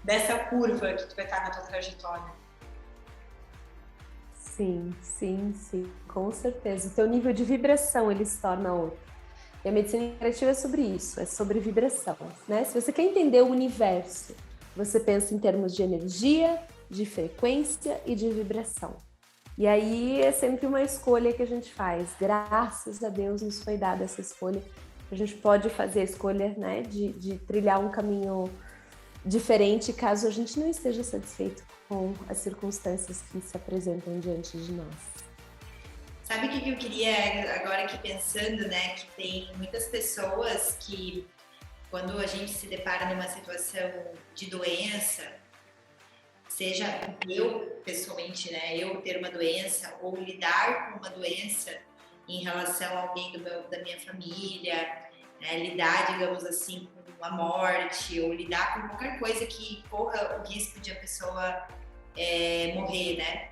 dessa curva que tu vai estar na tua trajetória. Sim, com certeza. O teu nível de vibração, ele se torna outro. E a medicina integrativa é sobre isso, é sobre vibração, né? Se você quer entender o universo, você pensa em termos de energia, de frequência e de vibração. E aí é sempre uma escolha que a gente faz. Graças a Deus nos foi dada essa escolha. A gente pode fazer a escolha, né, de trilhar um caminho diferente caso a gente não esteja satisfeito com as circunstâncias que se apresentam diante de nós. Sabe o que eu queria agora aqui pensando, né? Que tem muitas pessoas que, quando a gente se depara numa situação de doença, seja eu, pessoalmente, né? Eu ter uma doença ou lidar com uma doença em relação a alguém da minha família, né, lidar, digamos assim, com a morte ou lidar com qualquer coisa que corra o risco de a pessoa morrer, né?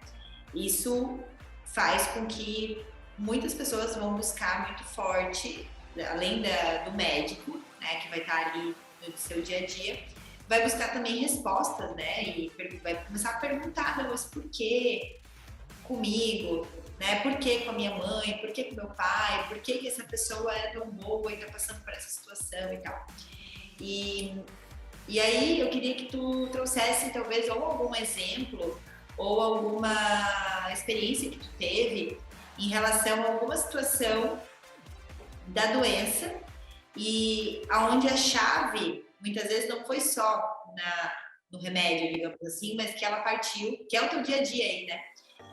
Isso faz com que muitas pessoas vão buscar muito forte, além do médico, né, que vai estar ali no seu dia a dia, vai buscar também respostas, né, e vai começar a perguntar, mas por que comigo, né, por que com a minha mãe, por que com meu pai, por que essa pessoa é tão boa e está passando por essa situação e tal. E aí eu queria que tu trouxesse talvez ou algum exemplo ou alguma experiência que tu teve em relação a alguma situação da doença e aonde a chave muitas vezes não foi só no remédio, digamos assim, mas que ela partiu, que é o teu dia a dia aí, né?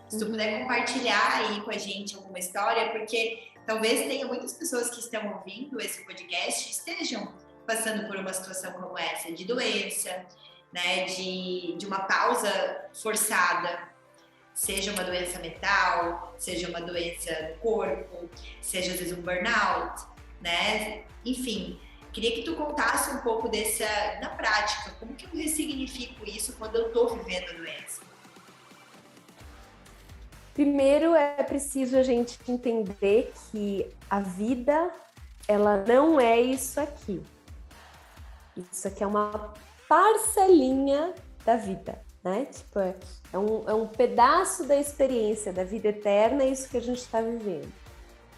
Se tu puder compartilhar aí com a gente alguma história, porque talvez tenha muitas pessoas que estão ouvindo esse podcast estejam passando por uma situação como essa, de doença, né, de uma pausa forçada, seja uma doença mental, seja uma doença do corpo, seja às vezes um burnout, né? Enfim, queria que tu contasse um pouco na prática, como que eu ressignifico isso quando eu tô vivendo a doença? Primeiro é preciso a gente entender que a vida, ela não é isso aqui. Isso aqui é uma parcelinha da vida, né? Tipo, é um pedaço da experiência da vida eterna, é isso que a gente está vivendo.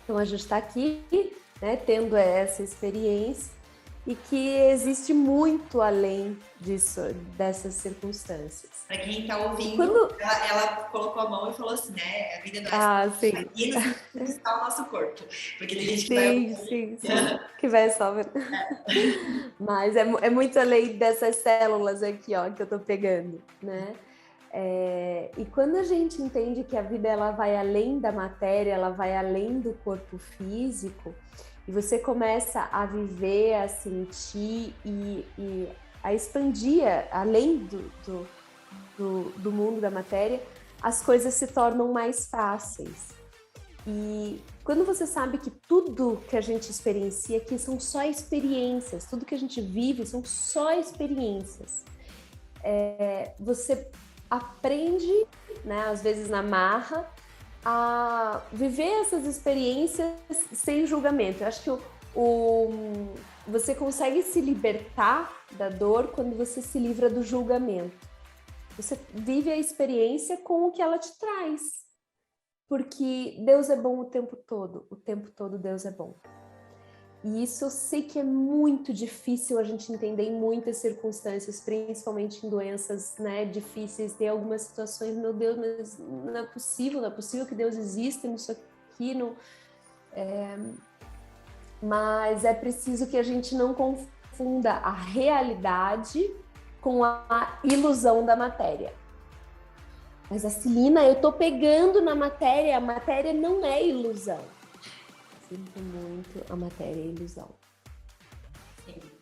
Então, a gente está aqui, né, tendo essa experiência e que existe muito além disso, dessas circunstâncias. Para quem está ouvindo, ela colocou a mão e falou assim, né? A vida não é sim. aqui, não está o nosso corpo. Porque tem gente que sim. Que vai só... Mas é muito além dessas células aqui, ó, que eu tô pegando, né? E quando a gente entende que a vida ela vai além da matéria, ela vai além do corpo físico, e você começa a viver, a sentir e a expandir além do mundo da matéria, as coisas se tornam mais fáceis. E quando você sabe que tudo que a gente experiencia aqui são só experiências, tudo que a gente vive são só experiências, você aprende, né, às vezes na marra, a viver essas experiências sem julgamento. Eu acho que você consegue se libertar da dor quando você se livra do julgamento. Você vive a experiência com o que ela te traz. Porque Deus é bom o tempo todo Deus é bom. E isso eu sei que é muito difícil a gente entender em muitas circunstâncias, principalmente em doenças, né, difíceis. Tem algumas situações, meu Deus, mas não é possível que Deus exista nisso aqui. Mas é preciso que a gente não confunda a realidade com a ilusão da matéria. Mas a Celina, eu tô pegando na matéria, a matéria não é ilusão. Sinto muito, a matéria é ilusão.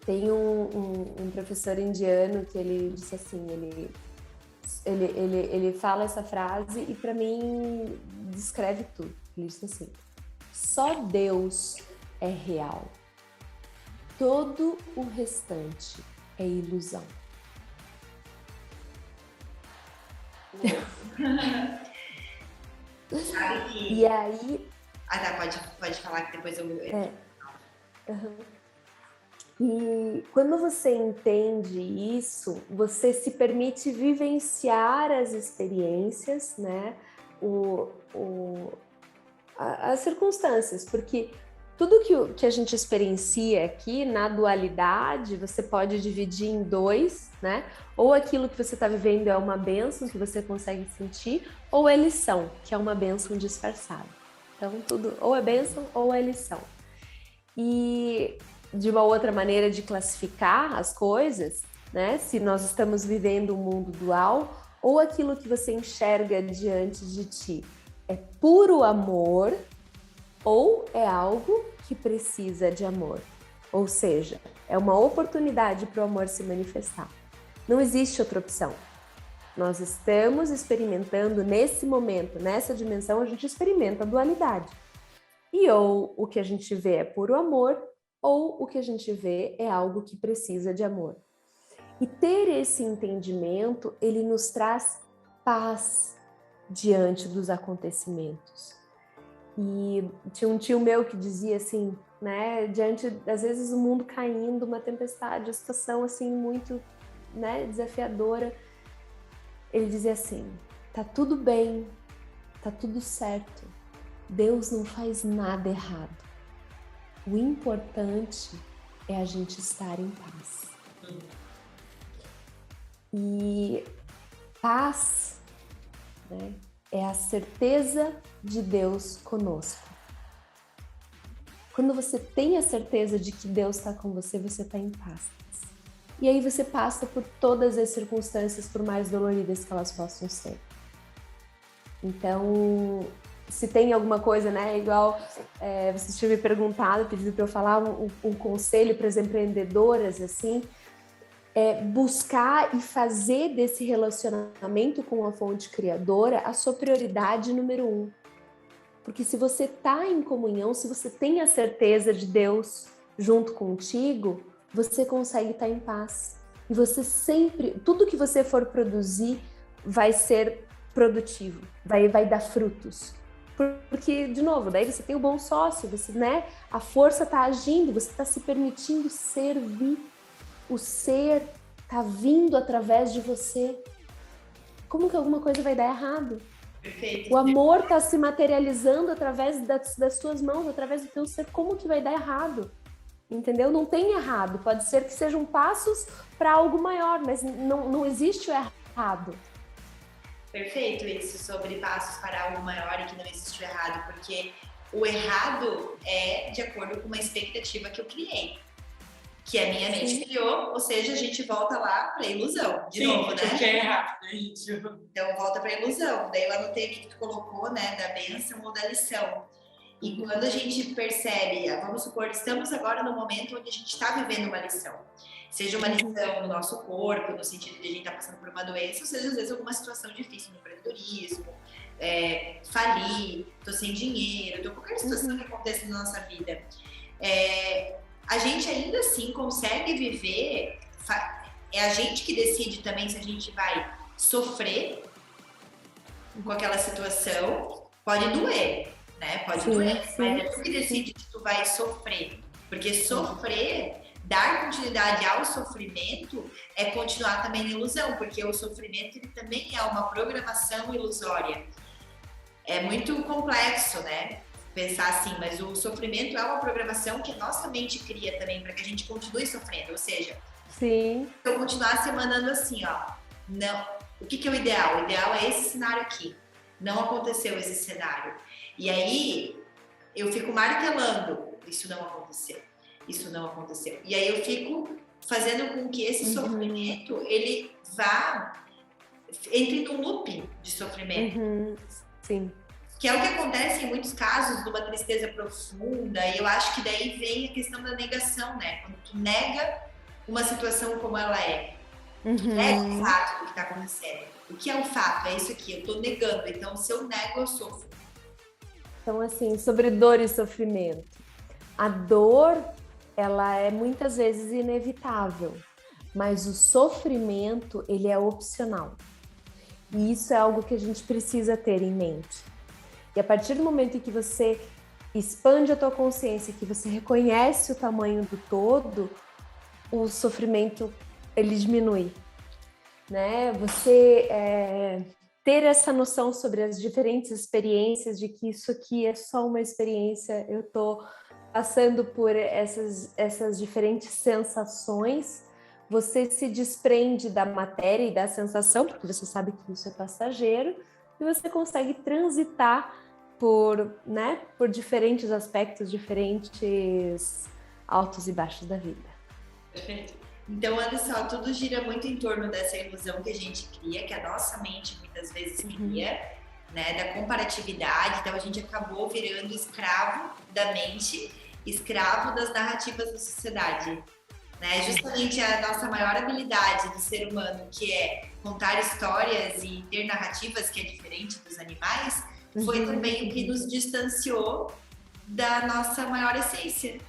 Tem um professor indiano que ele disse assim, ele fala essa frase e para mim descreve tudo. Ele disse assim, só Deus é real. Todo o restante é ilusão. Sabe que... E aí... Ah, tá, pode falar que depois eu... Uhum. E quando você entende isso, você se permite vivenciar as experiências, né? As circunstâncias, porque tudo que a gente experiencia aqui na dualidade, você pode dividir em dois, né? Ou aquilo que você está vivendo é uma bênção que você consegue sentir, ou é lição, que é uma bênção disfarçada. Então, tudo ou é bênção ou é lição. E de uma outra maneira de classificar as coisas, né? Se nós estamos vivendo um mundo dual, ou aquilo que você enxerga diante de ti é puro amor, ou é algo que precisa de amor. Ou seja, é uma oportunidade para o amor se manifestar. Não existe outra opção. Nós estamos experimentando nesse momento, nessa dimensão, a gente experimenta a dualidade. E ou o que a gente vê é puro amor, ou o que a gente vê é algo que precisa de amor. E ter esse entendimento, ele nos traz paz diante dos acontecimentos. E tinha um tio meu que dizia assim, né, diante, às vezes, o mundo caindo, uma tempestade, uma situação assim muito, né, desafiadora, ele dizia assim, tá tudo bem, tá tudo certo, Deus não faz nada errado. O importante é a gente estar em paz. E paz, né, é a certeza de Deus conosco. Quando você tem a certeza de que Deus está com você, você está em paz. E aí você passa por todas as circunstâncias, por mais doloridas que elas possam ser. Então, se tem alguma coisa, né, igual vocês tinham me perguntado, pedido para eu falar um conselho para as empreendedoras, assim, buscar e fazer desse relacionamento com a fonte criadora a sua prioridade número 1. Porque se você está em comunhão, se você tem a certeza de Deus junto contigo, você consegue estar em paz. E você sempre, tudo que você for produzir vai ser produtivo, vai dar frutos. Porque, de novo, daí você tem o bom sócio, você, né, a força está agindo, você está se permitindo servir. O ser está vindo através de você. Como que alguma coisa vai dar errado? Perfeito. O amor está se materializando através das suas mãos, através do teu ser. Como que vai dar errado? Entendeu? Não tem errado. Pode ser que sejam passos para algo maior, mas não existe o errado. Perfeito isso, sobre passos para algo maior e que não existe o errado, porque o errado é de acordo com uma expectativa que eu criei. Que a minha mente criou, ou seja, a gente volta lá para a ilusão, de novo, né? Que é errado, né, gente? Então, volta para a ilusão. Daí eu anotei o que tu colocou, né, da bênção ou da lição. E quando a gente percebe, vamos supor, estamos agora no momento onde a gente está vivendo uma lição. Seja uma lição no nosso corpo, no sentido de a gente estar passando por uma doença, ou seja, às vezes alguma situação difícil no empreendedorismo, falir, tô sem dinheiro, tô qualquer situação que aconteça na nossa vida. A gente ainda assim consegue viver, é a gente que decide também se a gente vai sofrer com aquela situação, pode doer, né? Pode doer, mas é tu que decide que tu vai sofrer, porque sofrer, dar continuidade ao sofrimento é continuar também na ilusão, porque o sofrimento ele também é uma programação ilusória. É muito complexo, né? Pensar assim, mas o sofrimento é uma programação que nossa mente cria também para que a gente continue sofrendo, ou seja, se eu continuar se mandando assim, ó, não, o que é o ideal? O ideal é esse cenário aqui, não aconteceu esse cenário, e aí eu fico martelando, isso não aconteceu, e aí eu fico fazendo com que esse sofrimento, ele entre num loop de sofrimento. Sim. Que é o que acontece em muitos casos de uma tristeza profunda, e eu acho que daí vem a questão da negação, né? Quando tu nega uma situação como ela é, tu nega o fato do que está acontecendo. O que é o fato? É isso aqui, eu tô negando, então se eu nego, eu sofro. Então, assim, sobre dor e sofrimento. A dor, ela é muitas vezes inevitável, mas o sofrimento, ele é opcional. E isso é algo que a gente precisa ter em mente. E a partir do momento em que você expande a tua consciência, que você reconhece o tamanho do todo, o sofrimento, ele diminui, né? Você ter essa noção sobre as diferentes experiências, de que isso aqui é só uma experiência, eu tô passando por essas diferentes sensações, você se desprende da matéria e da sensação, porque você sabe que isso é passageiro, e você consegue transitar por diferentes aspectos, diferentes altos e baixos da vida. Perfeito. Então, olha só, tudo gira muito em torno dessa ilusão que a gente cria, que a nossa mente muitas vezes cria, né, da comparatividade. Então, a gente acabou virando escravo da mente, escravo das narrativas da sociedade. Né? Justamente a nossa maior habilidade do ser humano, que é contar histórias e ter narrativas, que é diferente dos animais, foi também o que nos distanciou da nossa maior essência,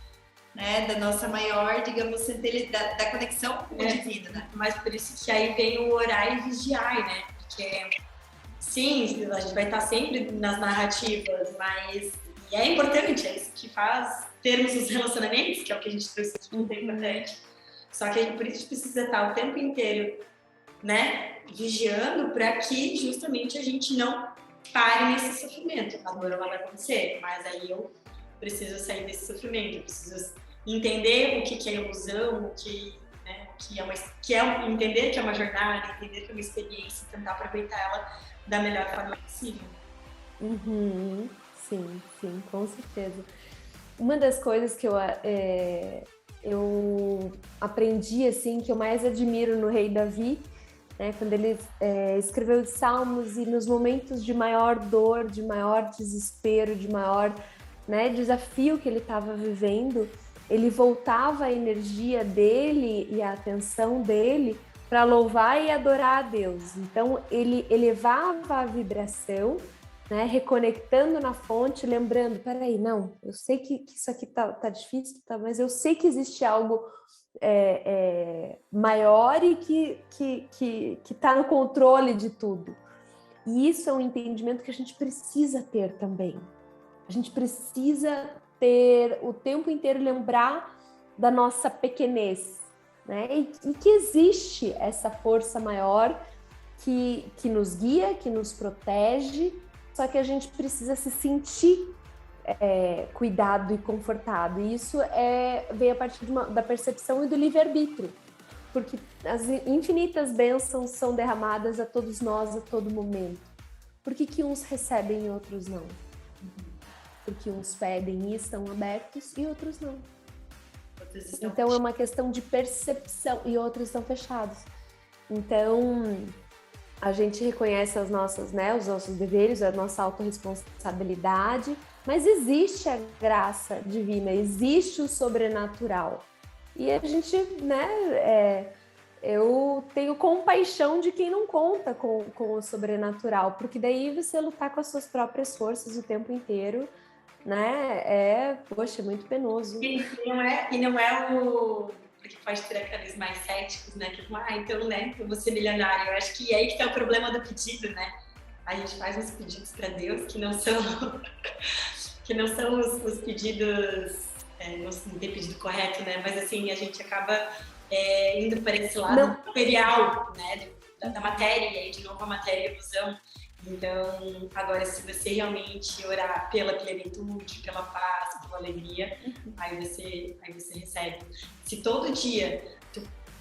né? Da nossa maior, digamos, da conexão com o divino, né? Mas por isso que aí vem o orar e vigiar, né? Porque, sim, a gente vai estar sempre nas narrativas, mas e é importante, é isso que faz termos os relacionamentos, que é o que a gente trouxe aqui, muito importante. Só que por isso a gente precisa estar o tempo inteiro, né, vigiando, para que justamente a gente não pare nesse sofrimento. A dor ela vai acontecer, mas aí eu preciso sair desse sofrimento, eu preciso entender o que é ilusão, o que, né, entender que é uma jornada, entender que é uma experiência, e tentar aproveitar ela da melhor forma possível. Sim, com certeza. Uma das coisas que eu aprendi, assim, que eu mais admiro no rei Davi, né, quando ele escreveu os Salmos, e nos momentos de maior dor, de maior desespero, de maior, né, desafio que ele estava vivendo, ele voltava a energia dele e a atenção dele para louvar e adorar a Deus. Então, ele elevava a vibração, né, reconectando na fonte, lembrando, peraí, não, eu sei que isso aqui tá difícil, tá, mas eu sei que existe algo maior e que tá no controle de tudo. E isso é um entendimento que a gente precisa ter também. A gente precisa ter o tempo inteiro, lembrar da nossa pequenez, né? E que existe essa força maior que nos guia, que nos protege, só que a gente precisa se sentir cuidado e confortado. E isso vem a partir da percepção e do livre-arbítrio, porque as infinitas bênçãos são derramadas a todos nós a todo momento. Por que uns recebem e outros não? Porque uns pedem e estão abertos e outros não. Então é uma questão de percepção, e outros estão fechados. Então a gente reconhece os nossos deveres, a nossa autorresponsabilidade, mas existe a graça divina, existe o sobrenatural. E a gente, né, eu tenho compaixão de quem não conta com o sobrenatural, porque daí você lutar com as suas próprias forças o tempo inteiro, né, poxa, é muito penoso. E não é o... Porque pode ter aqueles mais céticos, né? Que então, né, eu vou ser milionário. Eu acho que é aí que tá o problema do pedido, né? A gente faz uns pedidos para Deus que não são os pedidos, não tem pedido correto, né? Mas assim, a gente acaba indo para esse lado material, né? Da matéria, e aí de novo a matéria é ilusão. Então, agora, se você realmente orar pela plenitude, pela paz, pela alegria, aí você recebe. Se todo dia,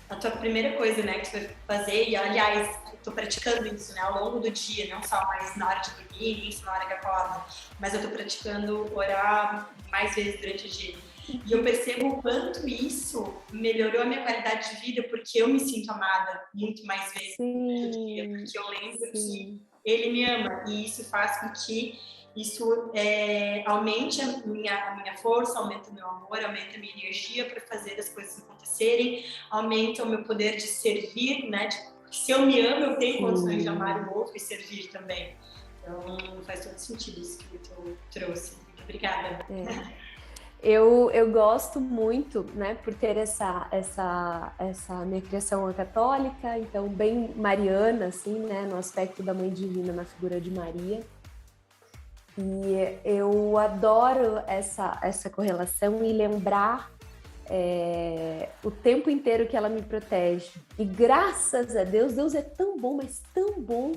a tua primeira coisa, né, que tu vai fazer, e aliás, eu tô praticando isso, né, ao longo do dia, não só mais na hora de dormir, nem só na hora que acorda, mas eu tô praticando orar mais vezes durante o dia. E eu percebo o quanto isso melhorou a minha qualidade de vida, porque eu me sinto amada muito mais vezes durante o dia, porque eu lembro que Ele me ama, e isso faz com que isso aumente a minha força, aumenta o meu amor, aumenta a minha energia para fazer as coisas acontecerem, aumenta o meu poder de servir, né? Se eu me amo, eu tenho condições de amar o outro e servir também. Então, faz todo sentido isso que tu trouxe. Muito obrigada. Eu gosto muito, né, por ter essa minha criação católica, então bem mariana, assim, né, no aspecto da Mãe Divina, na figura de Maria. E eu adoro essa correlação e lembrar o tempo inteiro que ela me protege. E graças a Deus, Deus é tão bom, mas tão bom,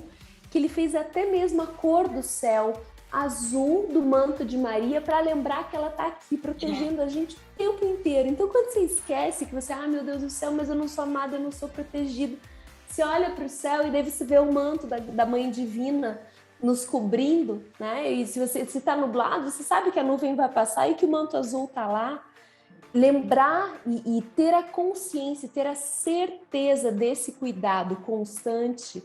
que ele fez até mesmo a cor do céu azul do manto de Maria para lembrar que ela está aqui protegendo a gente o tempo inteiro. Então, quando você esquece que você, meu Deus do céu, mas eu não sou amada, eu não sou protegido, você olha para o céu e daí você vê o manto da Mãe Divina nos cobrindo, né? E se está nublado, você sabe que a nuvem vai passar e que o manto azul está lá. Lembrar e ter a consciência, ter a certeza desse cuidado constante,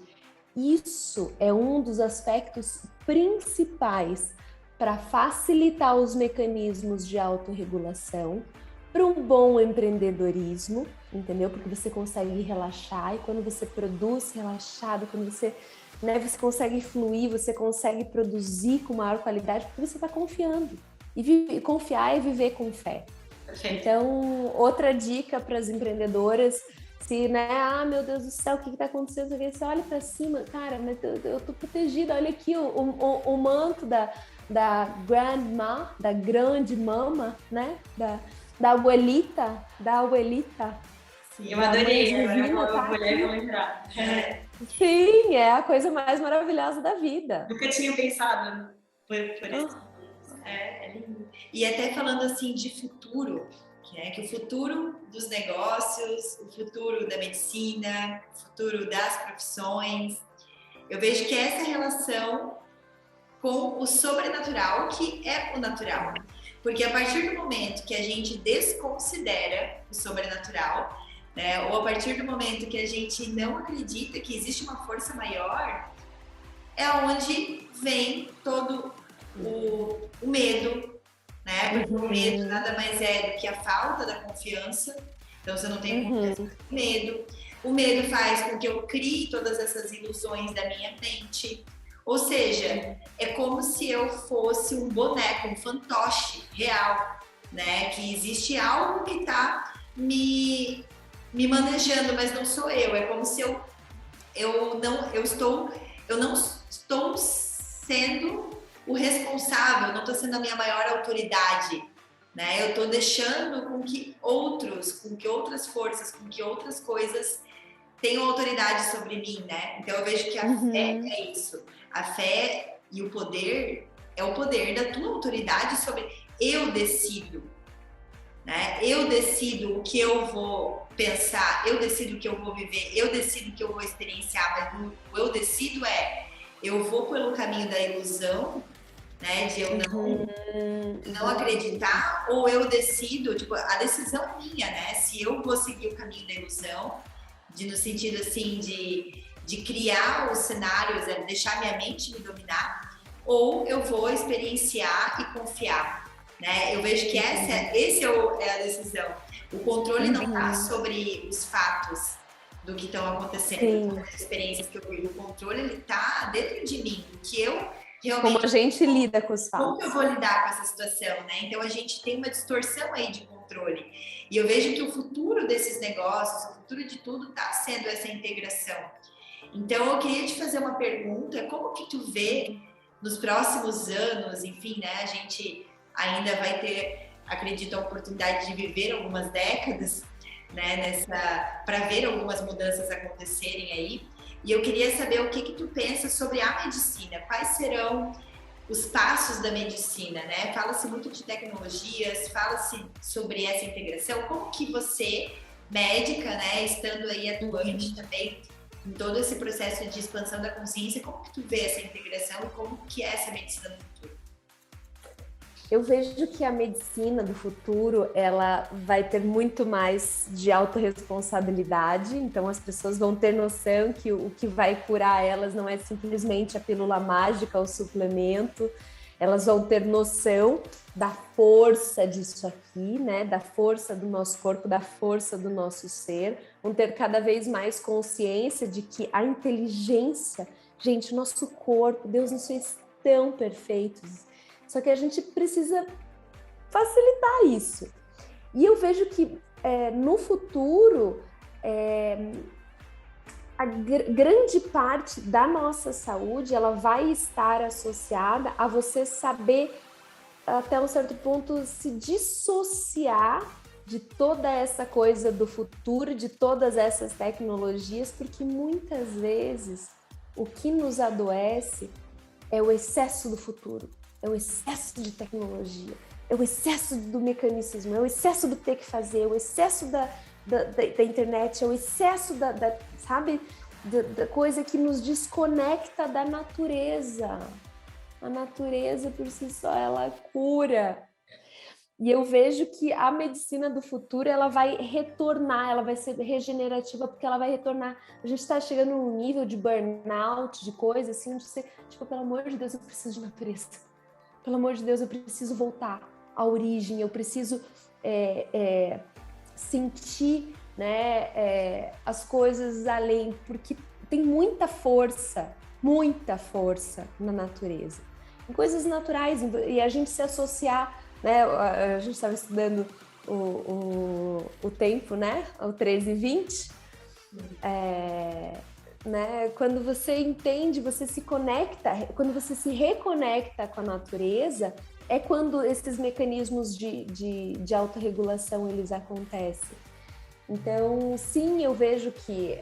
isso é um dos aspectos principais para facilitar os mecanismos de autorregulação, para um bom empreendedorismo, entendeu? Porque você consegue relaxar e quando você produz relaxado, quando você, você consegue fluir, você consegue produzir com maior qualidade, porque você está confiando. E confiar é viver com fé. Perfeito. Então, outra dica para as empreendedoras, se, meu Deus do céu, o que está acontecendo? Você olha para cima, cara, mas eu tô protegida, olha aqui o manto da grandma, da grande mama, né? Da abuelita. Sim, eu adorei, agora eu vou lembrar. Sim, é a coisa mais maravilhosa da vida. Nunca tinha pensado por isso. É lindo. E até falando assim de futuro, que o futuro dos negócios, o futuro da medicina, o futuro das profissões, eu vejo que essa relação com o sobrenatural, que é o natural. Porque a partir do momento que a gente desconsidera o sobrenatural, né, ou a partir do momento que a gente não acredita que existe uma força maior, é onde vem todo o medo, né? Porque o medo nada mais é do que a falta da confiança. Então, você não tem confiança com medo. O medo faz com que eu crie todas essas ilusões da minha mente. Ou seja, é como se eu fosse um boneco, um fantoche real, né? Que existe algo que está me manejando, mas não sou eu. É como se eu não estou sendo o responsável, não estou sendo a minha maior autoridade, né? Eu estou deixando com que outras forças, com que outras coisas tenham autoridade sobre mim, né? Então eu vejo que a fé é isso. A fé e o poder é o poder da tua autoridade sobre eu decido, né? Eu decido o que eu vou pensar, eu decido o que eu vou viver, eu decido o que eu vou experienciar, mas o eu decido eu vou pelo caminho da ilusão, né, de eu não acreditar, ou eu decido, a decisão é minha, né, se eu vou seguir o caminho da ilusão, no sentido assim de criar os cenários, deixar minha mente me dominar, ou eu vou experienciar e confiar, né, eu vejo que essa é a decisão. O controle não está sobre os fatos do que estão acontecendo, sobre as experiências que eu vivo. O controle, ele está dentro de mim, o que eu realmente... Como a gente lida com os fatos. Como eu vou lidar com essa situação, né? Então, a gente tem uma distorção aí de controle. E eu vejo que o futuro desses negócios, o futuro de tudo está sendo essa integração. Então, eu queria te fazer uma pergunta, como que tu vê nos próximos anos, enfim, né? A gente ainda vai ter, acredito, a oportunidade de viver algumas décadas, né, para ver algumas mudanças acontecerem aí. E eu queria saber o que tu pensa sobre a medicina, quais serão os passos da medicina, né? Fala-se muito de tecnologias, fala-se sobre essa integração, como que você, médica, né, estando aí atuante também em todo esse processo de expansão da consciência, como que tu vê essa integração e como que é essa medicina do futuro? Eu vejo que a medicina do futuro, ela vai ter muito mais de autorresponsabilidade, então as pessoas vão ter noção que o que vai curar elas não é simplesmente a pílula mágica, o suplemento, elas vão ter noção da força disso aqui, né, da força do nosso corpo, da força do nosso ser, vão ter cada vez mais consciência de que a inteligência, gente, o nosso corpo, Deus nos fez tão perfeitos, só que a gente precisa facilitar isso. E eu vejo que no futuro grande parte da nossa saúde, ela vai estar associada a você saber, até um certo ponto, se dissociar de toda essa coisa do futuro, de todas essas tecnologias, porque muitas vezes o que nos adoece é o excesso do futuro, é o excesso de tecnologia, é o excesso do mecanicismo, é o excesso do ter que fazer, é o excesso da internet, é o excesso sabe, da coisa que nos desconecta da natureza. A natureza por si só, ela cura. E eu vejo que a medicina do futuro, ela vai retornar, ela vai ser regenerativa, porque ela vai retornar. A gente está chegando num nível de burnout, de coisa assim, de ser, tipo, pelo amor de Deus, eu preciso de natureza. Pelo amor de Deus, eu preciso voltar à origem, eu preciso sentir, né, as coisas além, porque tem muita força na natureza. Em coisas naturais, e a gente se associar, né, a gente estava estudando o tempo, né, o 13:20, né, quando você entende, você se conecta, quando você se reconecta com a natureza, é quando esses mecanismos de autorregulação eles acontecem. Então, sim, eu vejo que,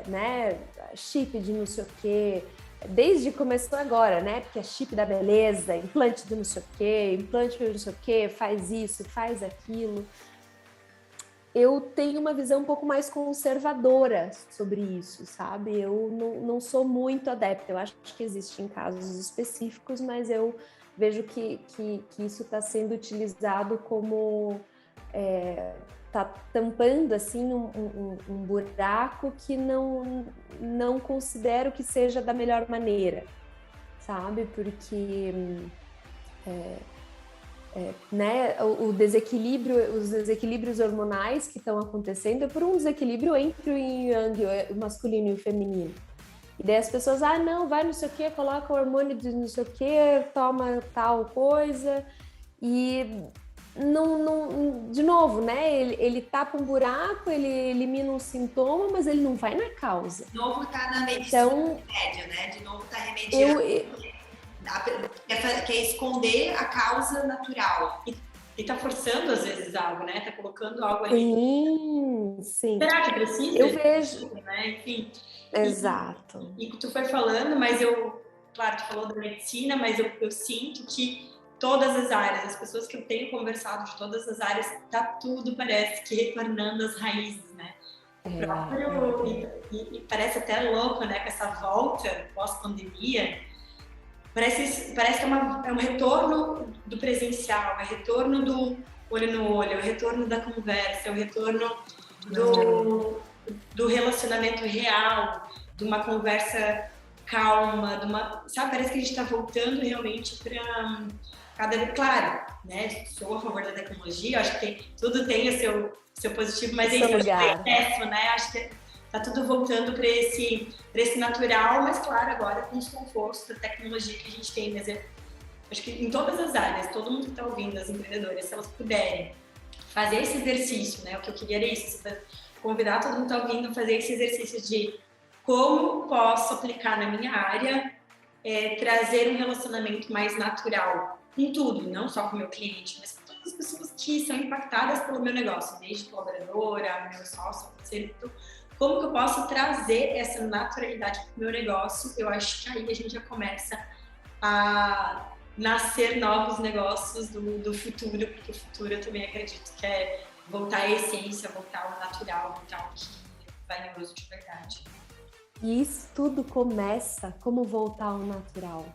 né, chip de não sei o quê, desde que começou agora, né, porque é chip da beleza, implante de não sei o quê, implante de não sei o quê, faz isso, faz aquilo. Eu tenho uma visão um pouco mais conservadora sobre isso, sabe? Eu não sou muito adepta, eu acho que existem casos específicos, mas eu vejo que isso está sendo utilizado como... tá tampando assim um buraco que não considero que seja da melhor maneira, sabe? Porque né, o desequilíbrio, os desequilíbrios hormonais que estão acontecendo é por um desequilíbrio entre o yin e yang, o masculino e o feminino. E daí as pessoas, não, vai não sei o que, coloca o hormônio de não sei o que, toma tal coisa, e de novo, né, ele tapa um buraco, ele elimina um sintoma, mas ele não vai na causa. De novo tá na medicina do remédio, né? De novo tá remediando. Quer esconder a causa natural. E tá forçando, às vezes, algo, né? Tá colocando algo ali. Sim. Será que precisa? Eu vejo. Né? Enfim. Exato. E tu foi falando, mas claro, tu falou da medicina, mas eu sinto que todas as áreas, as pessoas que eu tenho conversado de todas as áreas, tá tudo, parece que retornando às raízes, né? E parece até louco, né? Com essa volta pós-pandemia, parece que é um retorno do presencial, é retorno do olho no olho, é o retorno da conversa, é o retorno do relacionamento real, de uma conversa calma, sabe? Parece que a gente está voltando realmente para cada vez, claro, né? Sou a favor da tecnologia, acho que tudo tem o seu positivo, mas é isso, excesso, né? Acho que tá tudo voltando para esse natural, mas claro, agora com os confortos da tecnologia que a gente tem, mas acho que em todas as áreas, todo mundo que está ouvindo, as empreendedoras, se elas puderem fazer esse exercício, né? O que eu queria era isso, convidar todo mundo que está ouvindo a fazer esse exercício de como posso aplicar na minha área, trazer um relacionamento mais natural com tudo, não só com o meu cliente, mas com todas as pessoas que são impactadas pelo meu negócio, desde colaboradora, meu sócio, parceiro, como que eu posso trazer essa naturalidade para o meu negócio? Eu acho que aí a gente já começa a nascer novos negócios do futuro, porque o futuro eu também acredito que é voltar à essência, voltar ao natural, voltar ao que é valioso de verdade. E isso tudo começa como voltar ao natural.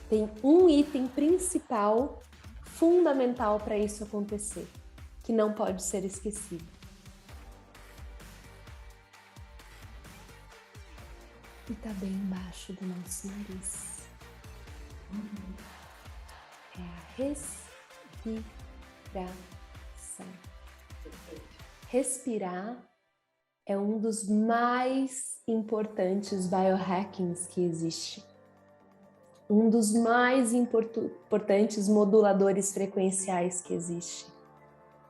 Tem um item principal, fundamental para isso acontecer, que não pode ser esquecido. E está bem embaixo do nosso nariz. É a respiração. Respirar é um dos mais importantes biohackings que existe. Um dos mais importantes moduladores frequenciais que existe.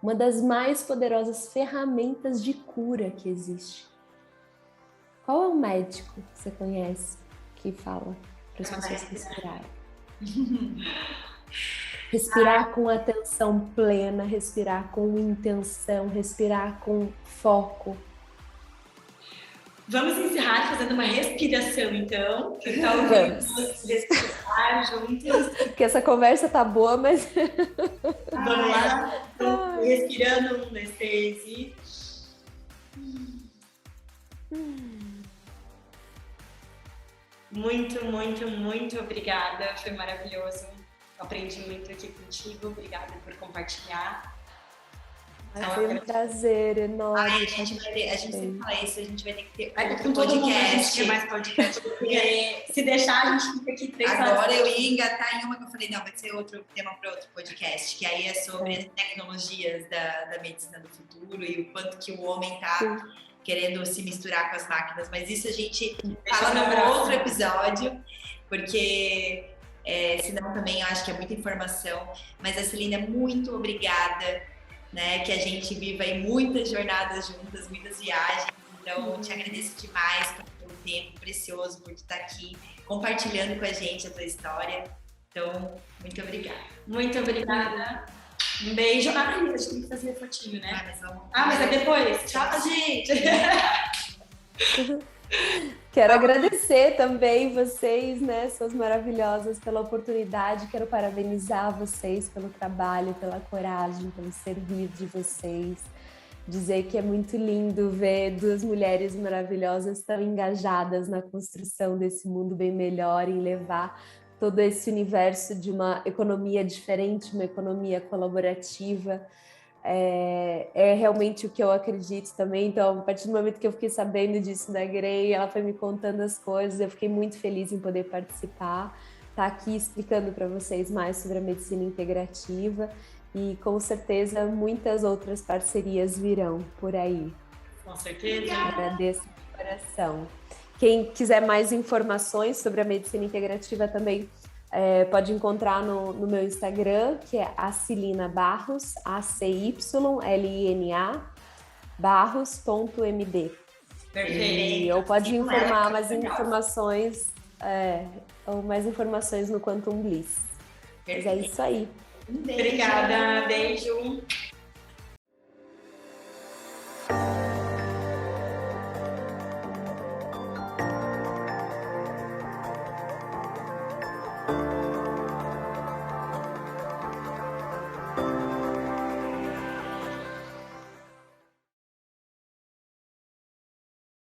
Uma das mais poderosas ferramentas de cura que existe. Qual é o médico que você conhece que fala para as pessoas respirarem? Respirar com atenção plena, respirar com intenção, respirar com foco. Vamos encerrar fazendo uma respiração, então. Que talvez respirar juntos. Porque essa conversa tá boa, mas... Vamos lá? Então, respirando, 1, 2, 3 e... Muito, muito, muito obrigada. Foi maravilhoso. Aprendi muito aqui contigo. Obrigada por compartilhar. Foi um prazer enorme. Ai, a gente sempre fala isso, a gente vai ter que ter Com todo mundo a gente quer mais podcast. Se deixar, a gente fica aqui 3 horas. Agora eu ia engatar em uma que eu falei, não, vai ser outro tema para outro podcast, que aí é sobre as tecnologias da medicina do futuro e o quanto que o homem está querendo se misturar com as máquinas. Mas isso a gente fala num outro episódio, porque senão também eu acho que é muita informação. Mas a Celina, muito obrigada. Né, que a gente viva aí muitas jornadas juntas, muitas viagens. Então, eu te agradeço demais pelo tempo precioso, por estar aqui compartilhando com a gente a tua história. Então, muito obrigada. Muito obrigada. Um beijo. A gente tem que fazer fotinho, né? Mas é depois. Tchau, gente! Quero agradecer também vocês, né, suas maravilhosas, pela oportunidade. Quero parabenizar vocês pelo trabalho, pela coragem, pelo servir de vocês. Dizer que é muito lindo ver 2 mulheres maravilhosas tão engajadas na construção desse mundo bem melhor, em levar todo esse universo de uma economia diferente, uma economia colaborativa. É realmente o que eu acredito também. Então, a partir do momento que eu fiquei sabendo disso da Grey, ela foi me contando as coisas, eu fiquei muito feliz em poder participar, estar aqui explicando para vocês mais sobre a medicina integrativa, e com certeza muitas outras parcerias virão por aí. Com certeza. Agradeço de coração. Quem quiser mais informações sobre a medicina integrativa também pode encontrar no meu Instagram, que é Acylina Barros, ACYLINA barros.md. Perfeito. Ou pode informar mais informações, ou mais informações no Quantum Bliss. Mas é isso aí. Um beijo. Obrigada, beijo.